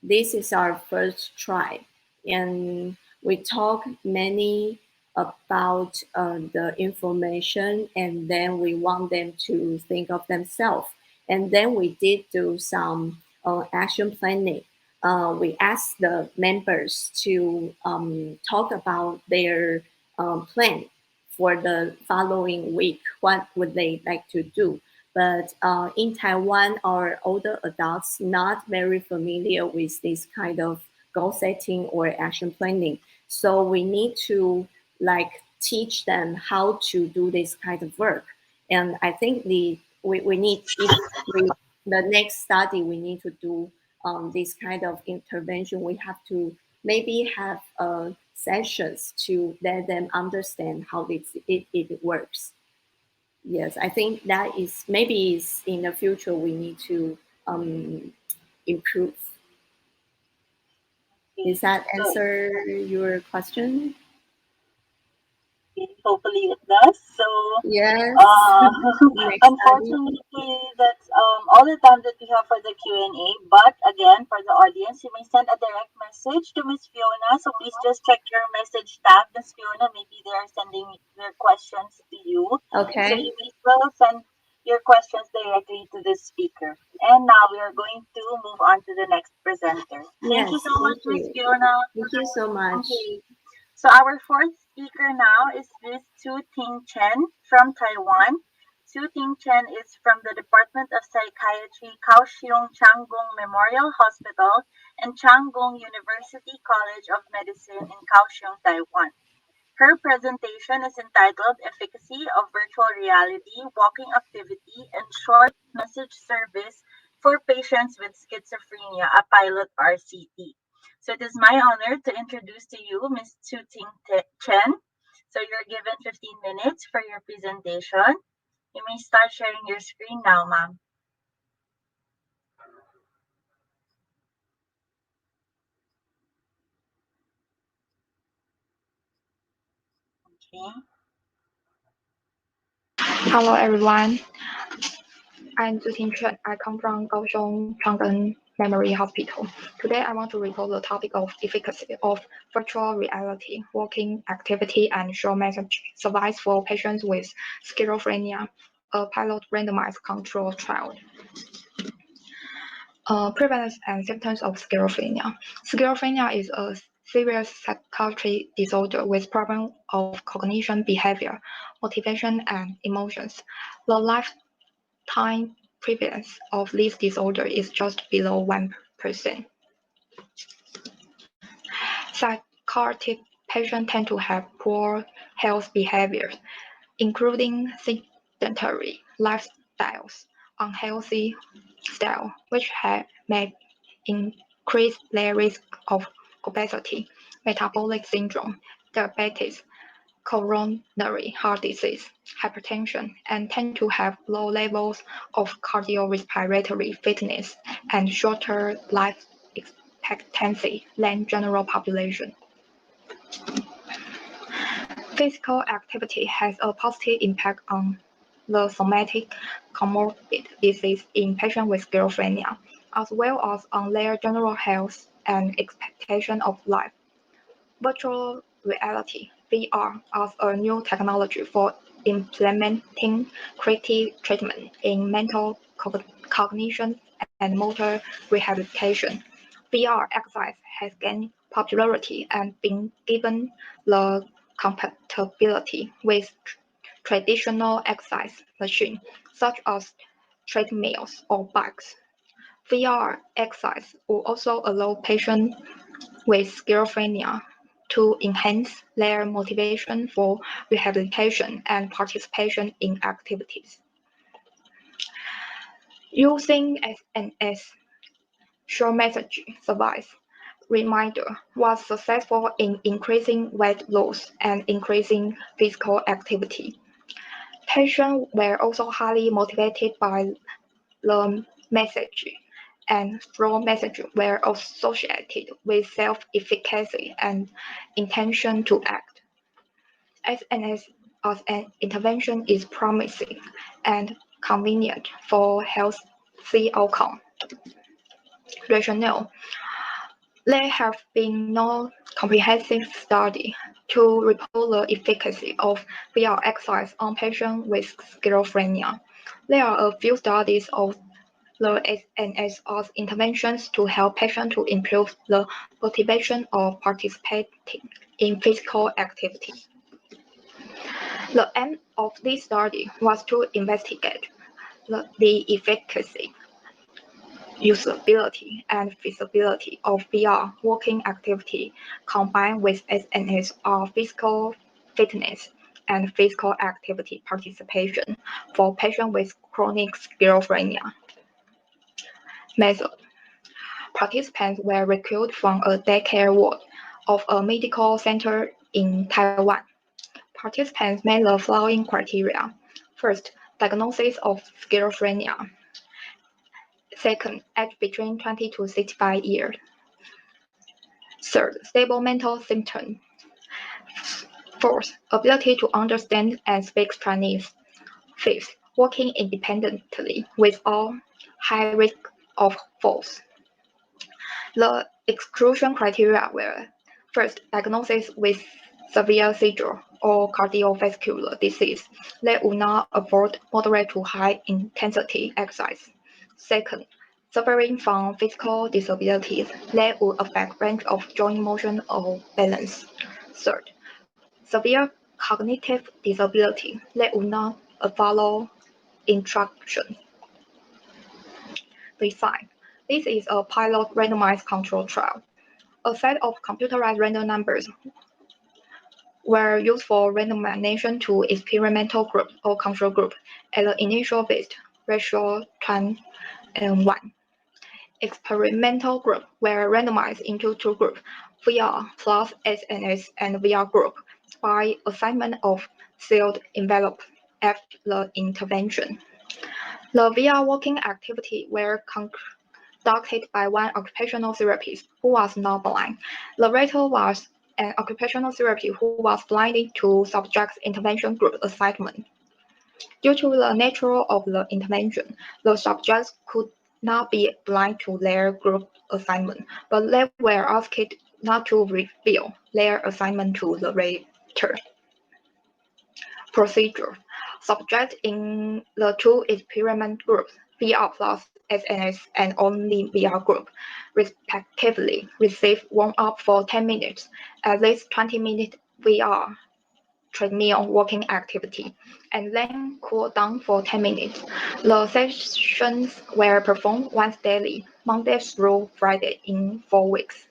this is our first try, and we talk many about the information, and then we want them to think of themselves, and then we did do some action planning. we ask the members to talk about their plan for the following week. What would they like to do? But in Taiwan, our older adults not very familiar with this kind of goal setting or action planning. So we need to like teach them how to do this kind of work. And I think we need, if we, the next study we need to do this kind of intervention, we have to maybe have sessions to let them understand how it works. Yes, I think that is maybe is in the future we need to improve. Does that So answer your question? hopefully it does. So Yes. uh, Next study. unfortunately, that's all the time that we have for the Q&A. But again, for the audience, you may send a direct message to Miss Fiona. So please just check your message tab, Miss Fiona. Maybe they are sending their questions to you. So Okay. you may still send your questions directly to the speaker. And now we are going to move on to the next presenter. Thank you Yes. so much, Thank Miss you. Fiona. Thank you so much. Okay. So our fourth speaker now is Miss Tsu-Ting Chen from Taiwan. Tsu-Ting Chen is from the Department of Psychiatry, Kaohsiung Changgong Memorial Hospital and Changgong University College of Medicine in Kaohsiung, Taiwan. Her presentation is entitled Efficacy of Virtual Reality, Walking Activity, and Short Message Service for Patients with Schizophrenia, a Pilot RCT. So it is my honor to introduce to you Ms. Chen. So you're given 15 minutes for your presentation. You may start sharing your screen now, ma'am. Okay. Hello everyone, I'm Tsu-Ting Chen. I come from Kaohsiung Chang'an Memory Hospital. Today I want to report the topic of efficacy of virtual reality, walking activity, and short message service for patients with schizophrenia, a pilot randomized control trial. Prevalence and symptoms of schizophrenia. Schizophrenia is a serious psychiatric disorder with problem of cognition, behavior, motivation, and emotions. The lifetime prevalence of this disorder is just below 1%. Psychotic patients tend to have poor health behaviors, including sedentary lifestyles, unhealthy style, which may increase their risk of obesity, metabolic syndrome, diabetes, coronary heart disease, hypertension, and tend to have low levels of cardiorespiratory fitness and shorter life expectancy than general population. Physical activity has a positive impact on the somatic comorbid disease in patients with schizophrenia, as well as on their general health and expectation of life. Virtual reality (VR) as a new technology for implementing creative treatment in mental cognition and motor rehabilitation. VR exercise has gained popularity and been given the compatibility with traditional exercise machines such as treadmills or bikes. VR exercise will also allow patients with schizophrenia to enhance their motivation for rehabilitation and participation in activities. Using SNS short message service reminder was successful in increasing weight loss and increasing physical activity. Patients were also highly motivated by the message, and short messages were associated with self-efficacy and intention to act. SNS as an intervention is promising and convenient for healthy outcome. Rationale. There have been no comprehensive study to report the efficacy of VR exercise on patients with schizophrenia. There are a few studies of the SNS as interventions to help patients to improve the motivation of participating in physical activity. The aim of this study was to investigate the efficacy, usability, and feasibility of VR walking activity combined with SNS or physical fitness and physical activity participation for patients with chronic schizophrenia. Method. Participants were recruited from a daycare ward of a medical center in Taiwan. Participants met the following criteria. First, diagnosis of schizophrenia. Second, age between 20 to 65 years. Third, stable mental symptoms. Fourth, ability to understand and speak Chinese. Fifth, working independently without high risk of falls. The exclusion criteria were first, diagnosis with severe seizure or cardiovascular disease that would not afford moderate to high intensity exercise. Second, suffering from physical disabilities that would affect range of joint motion or balance. Third, severe cognitive disability that would not follow instruction. Design. This is a pilot randomized control trial. A set of computerized random numbers were used for randomization to experimental group or control group at the initial base ratio 1. Experimental group were randomized into two groups, VR plus SNS and VR group, by assignment of sealed envelope after the intervention. The VR walking activity were conducted by one occupational therapist who was not blind. The rater was an occupational therapist who was blinded to subject's intervention group assignment. Due to the nature of the intervention, the subjects could not be blind to their group assignment, but they were asked not to reveal their assignment to the rater. Procedure. Subjects in the two experiment groups, VR plus SNS and only VR group, respectively, receive warm-up for 10 minutes, at least 20-minute VR treadmill walking activity, and then cool down for 10 minutes. The sessions were performed once daily, Monday through Friday in 4 weeks.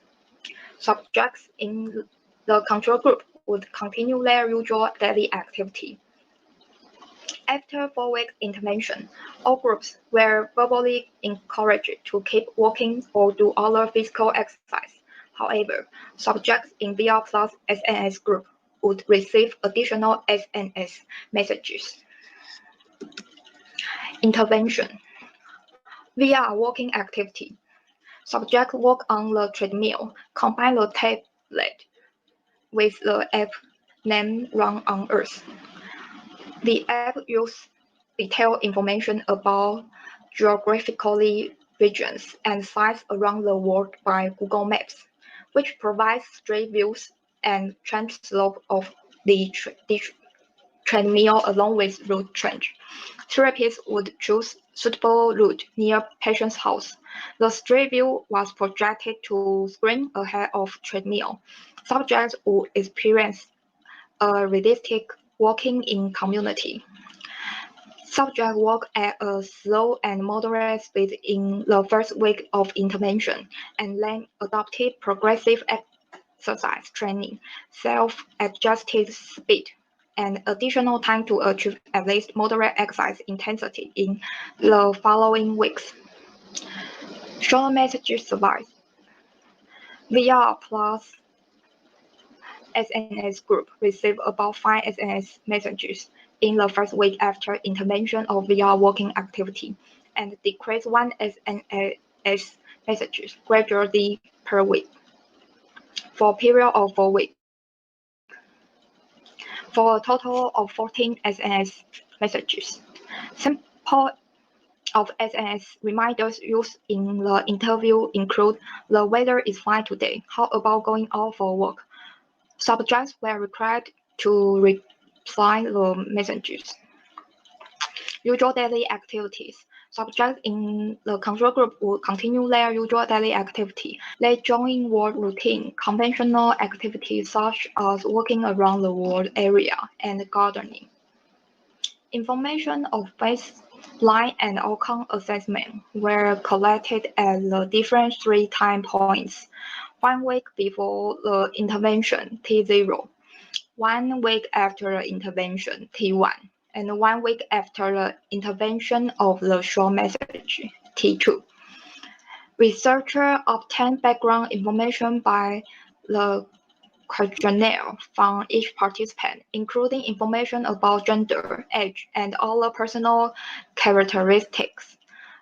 Subjects in the control group would continue their usual daily activity. After 4 weeks intervention, all groups were verbally encouraged to keep walking or do other physical exercise. However, subjects in VR plus SNS group would receive additional SNS messages. Intervention. VR walking activity. Subjects walk on the treadmill, combine the tablet with the app named Run on Earth. The app uses detailed information about geographically regions and sites around the world by Google Maps, which provides street views and change slope of the treadmill along with route change. Therapists would choose suitable route near patient's house. The street view was projected to screen ahead of treadmill. Subjects would experience a realistic walking in community. Subjects walk at a slow and moderate speed in the first week of intervention, and then adopted progressive exercise training, self-adjusted speed, and additional time to achieve at least moderate exercise intensity in the following weeks. Short message survive. VR plus SNS group received about 5 SNS messages in the first week after intervention of VR walking activity, and decreased 1 SNS messages gradually per week for a period of 4 weeks, for a total of 14 SNS messages. Sample of SNS reminders used in the interview include: the weather is fine today, how about going out for a walk? Subjects were required to reply the messages. Usual daily activities. Subjects in the control group would continue their usual daily activity. They join work routine, conventional activities such as walking around the work area and gardening. Information of baseline and outcome assessment were collected at the different 3 time points: 1 week before the intervention, T0, 1 week after the intervention, T1, and 1 week after the intervention of the short message, T2. Researchers obtained background information by the questionnaire from each participant, including information about gender, age, and other personal characteristics.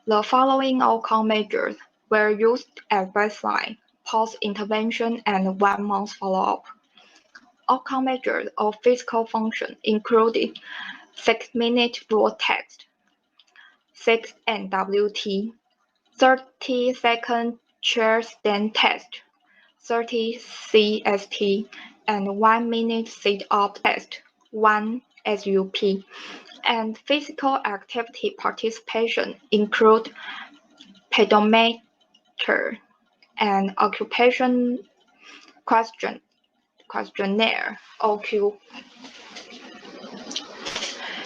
The following outcome measures were used at baseline, post-intervention, and 1-month follow-up. Outcome measures of physical function included 6-minute raw text, 6 NWT, 30-second chair stand test, 30 CST, and 1-minute sit-up test, 1 SUP, and physical activity participation include pedometer and occupation questionnaire OQ.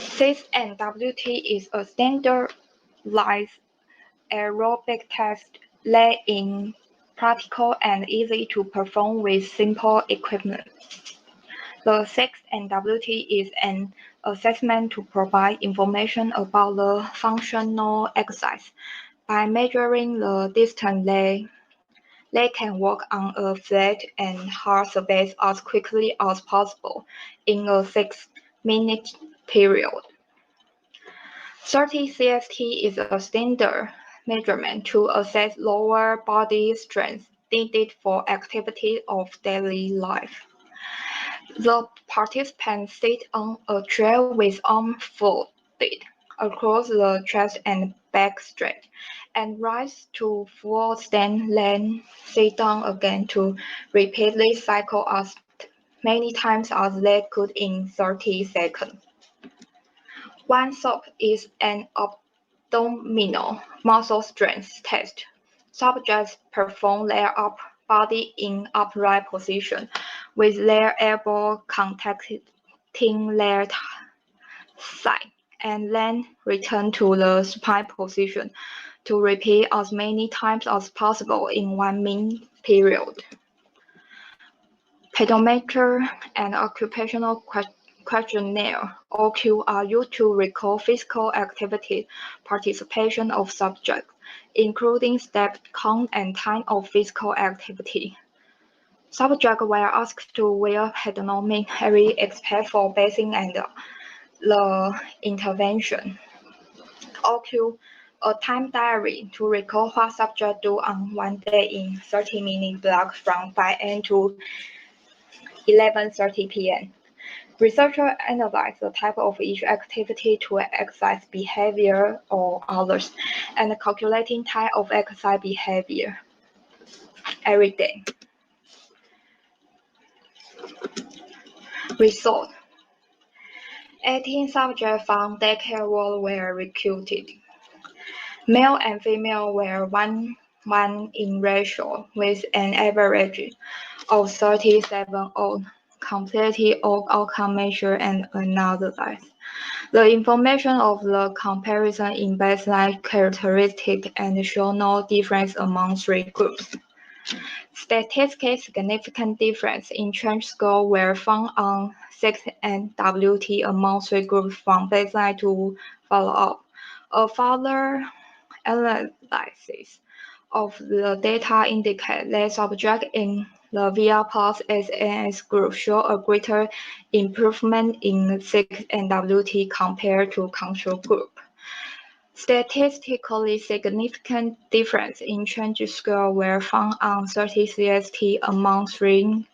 6 NWT is a standardized aerobic test that is practical and easy to perform with simple equipment. The 6 NWT is an assessment to provide information about the functional exercise. By measuring the distance they can walk on a flat and hard surface as quickly as possible in a 6-minute period. 30 CST is a standard measurement to assess lower body strength needed for activities of daily life. The participants sit on a chair with arms folded across the chest and back straight, and rise to full stand, then sit down again to repeat this cycle as many times as they could in 30 seconds. 1 SUP is an abdominal muscle strength test. Subjects perform their upper body in upright position, with their elbow contacting their thigh, and then return to the supine position to repeat as many times as possible in 1 minute period. Pedometer and occupational questionnaire (OQ) are used to record physical activity participation of subjects, including step count and time of physical activity. Subjects were asked to wear pedometer every except for bathing and the intervention. OQ, a time diary to record what subjects do on one day in 30-minute blocks from 5 a.m. to 11:30 p.m. Researchers analyze the type of each activity to exercise behavior or others, and calculating type of exercise behavior every day. Result: 18 subjects from daycare world were recruited. Male and female were 1:1 in ratio, with an average of 37 all completed all outcome measure and analysis. The information of the comparison in baseline characteristics and show no difference among 3 groups. Statistically significant difference in change score were found on 6 NWT among 3 groups from baseline to follow-up. A further analysis of the data indicate that subjects in the VR plus SNS group show a greater improvement in 6 NWT compared to control group. Statistically significant difference in change score were found on 30 CST among 3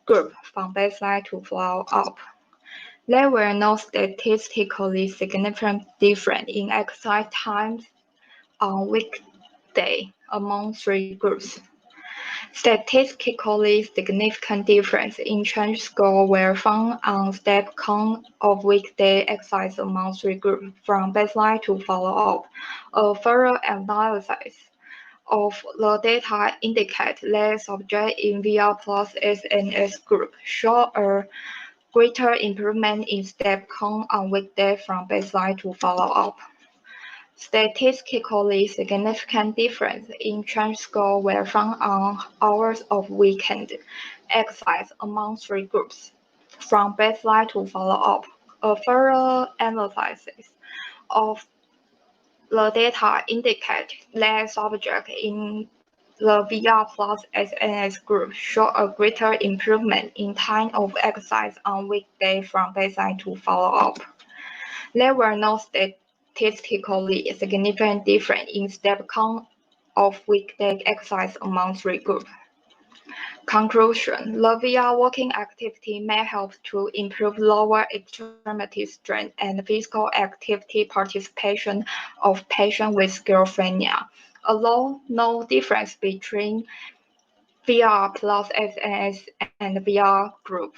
groups from baseline to follow-up. There were no statistically significant difference in exercise times on weekday among 3 groups. Statistically significant difference in change score were found on step count of weekday exercise among three groups from baseline to follow-up. A further analysis of the data indicate that subjects in VR plus SNS group show a greater improvement in step count on weekday from baseline to follow-up. Statistically significant difference in change score were found on hours of weekend exercise among three groups, from baseline to follow-up. A further analysis of the data indicate that subjects in the VR plus SNS group show a greater improvement in time of exercise on weekday from baseline to follow-up. There were no statistically significant difference in step count of weekday exercise among three groups. Conclusion: the VR walking activity may help to improve lower extremity strength and physical activity participation of patients with schizophrenia, although no difference between VR plus SNS and VR group.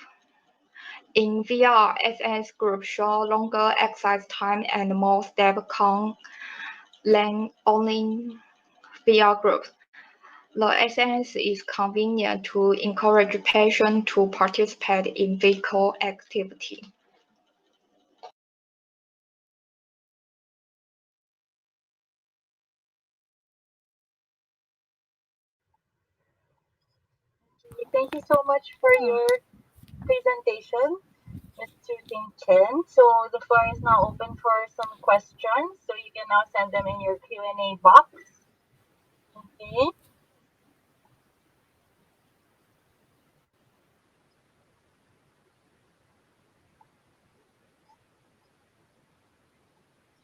In VR, SNS group show longer exercise time and more step count than only VR groups. The SNS is convenient to encourage patients to participate in physical activity. Thank you so much for your presentation, Ms. Tsu-Ting Chen. So the floor is now open for some questions. So you can now send them in your Q&A box. Okay.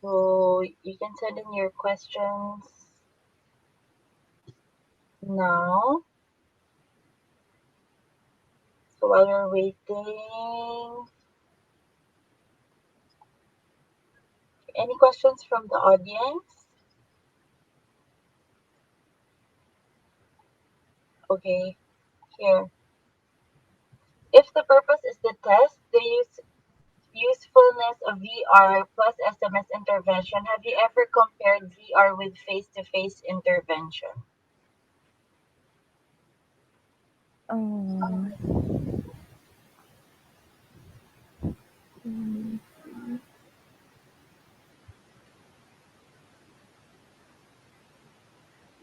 So you can send in your questions now. So while we're waiting, any questions from the audience? Okay, here. If the purpose is to test the usefulness of VR plus SMS intervention, have you ever compared VR with face-to-face intervention? Um, mm,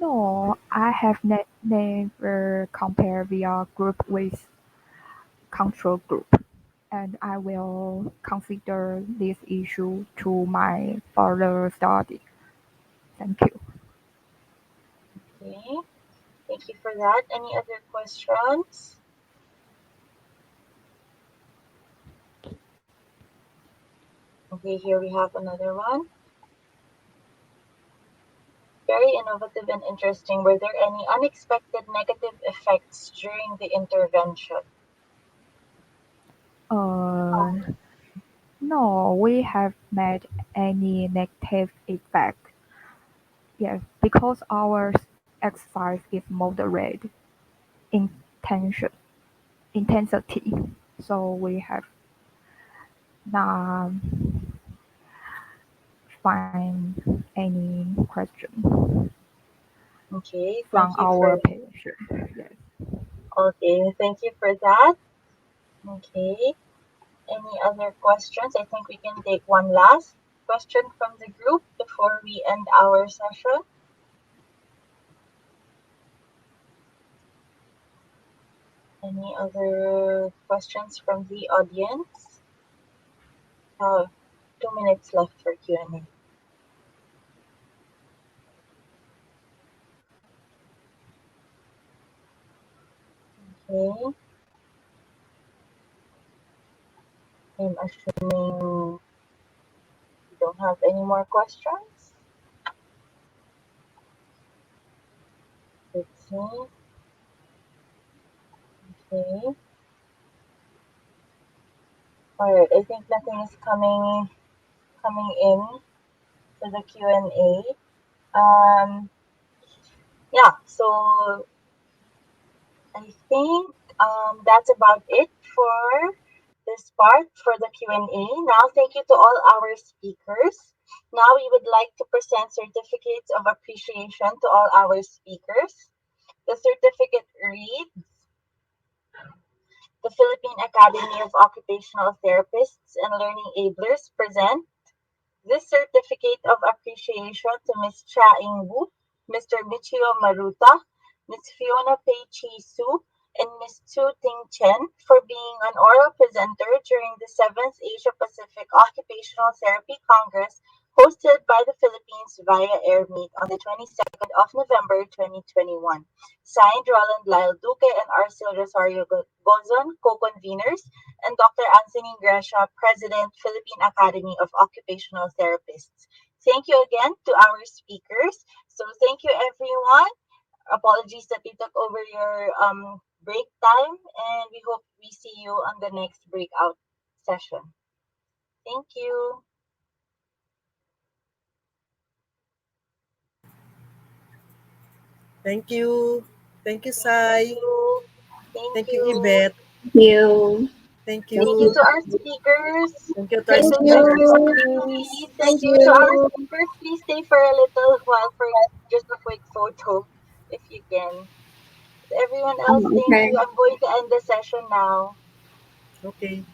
no, I have never compared VR group with control group, and I will consider this issue to my further study. Thank you. Okay, thank you for that. Any other questions? Okay, here we have another one. Very innovative and interesting. Were there any unexpected negative effects during the intervention? Uh, no, we have made any negative effect. Yes, because our exercise is moderate intention intensity, so we have not find any question Okay, from thank you for our patient. Yes. okay, thank you for that. Okay. Any other questions? I think we can take one last question from the group before we end our session. Any other questions from the audience? 2 minutes left for Q&A. Okay. I'm assuming we don't have any more questions. Let's see. Okay. All right. I think nothing is coming in to the Q&A. Yeah. So I think that's about it for this part for the Q&A. Now, thank you to all our speakers. Now, we would like to present certificates of appreciation to all our speakers. The certificate reads, the Philippine Academy of Occupational Therapists and Learning Aiders present this certificate of appreciation to Ms. Chia Ying, Mr. Michio Maruta, Ms. Fiona Pei-Chi, and Ms. Tsu-Ting Chen for being an oral presenter during the 7th Asia Pacific Occupational Therapy Congress hosted by the Philippines via AirMeet on the 22nd of November 2021. Signed, Roland Lyle Duque and Arcel Rosario Gozon, co-conveners, and Dr. Anthony Gracia, President, Philippine Academy of Occupational Therapists. Thank you again to our speakers. So thank you everyone. Apologies that we took over your break time, and we hope we see you on the next breakout session. Thank you. Thank you. Thank you, Thank Sai. you. Thank Thank you, you. Yvette. You. Thank Thank Thank you you. you. to our speakers. Thank you to our Thank Presenter speakers. you. please. Thank Thank you to our you. speakers. Please stay for a little while for just a quick photo, if you can. Everyone else, thank Okay. you. I'm going to end the session now. Okay.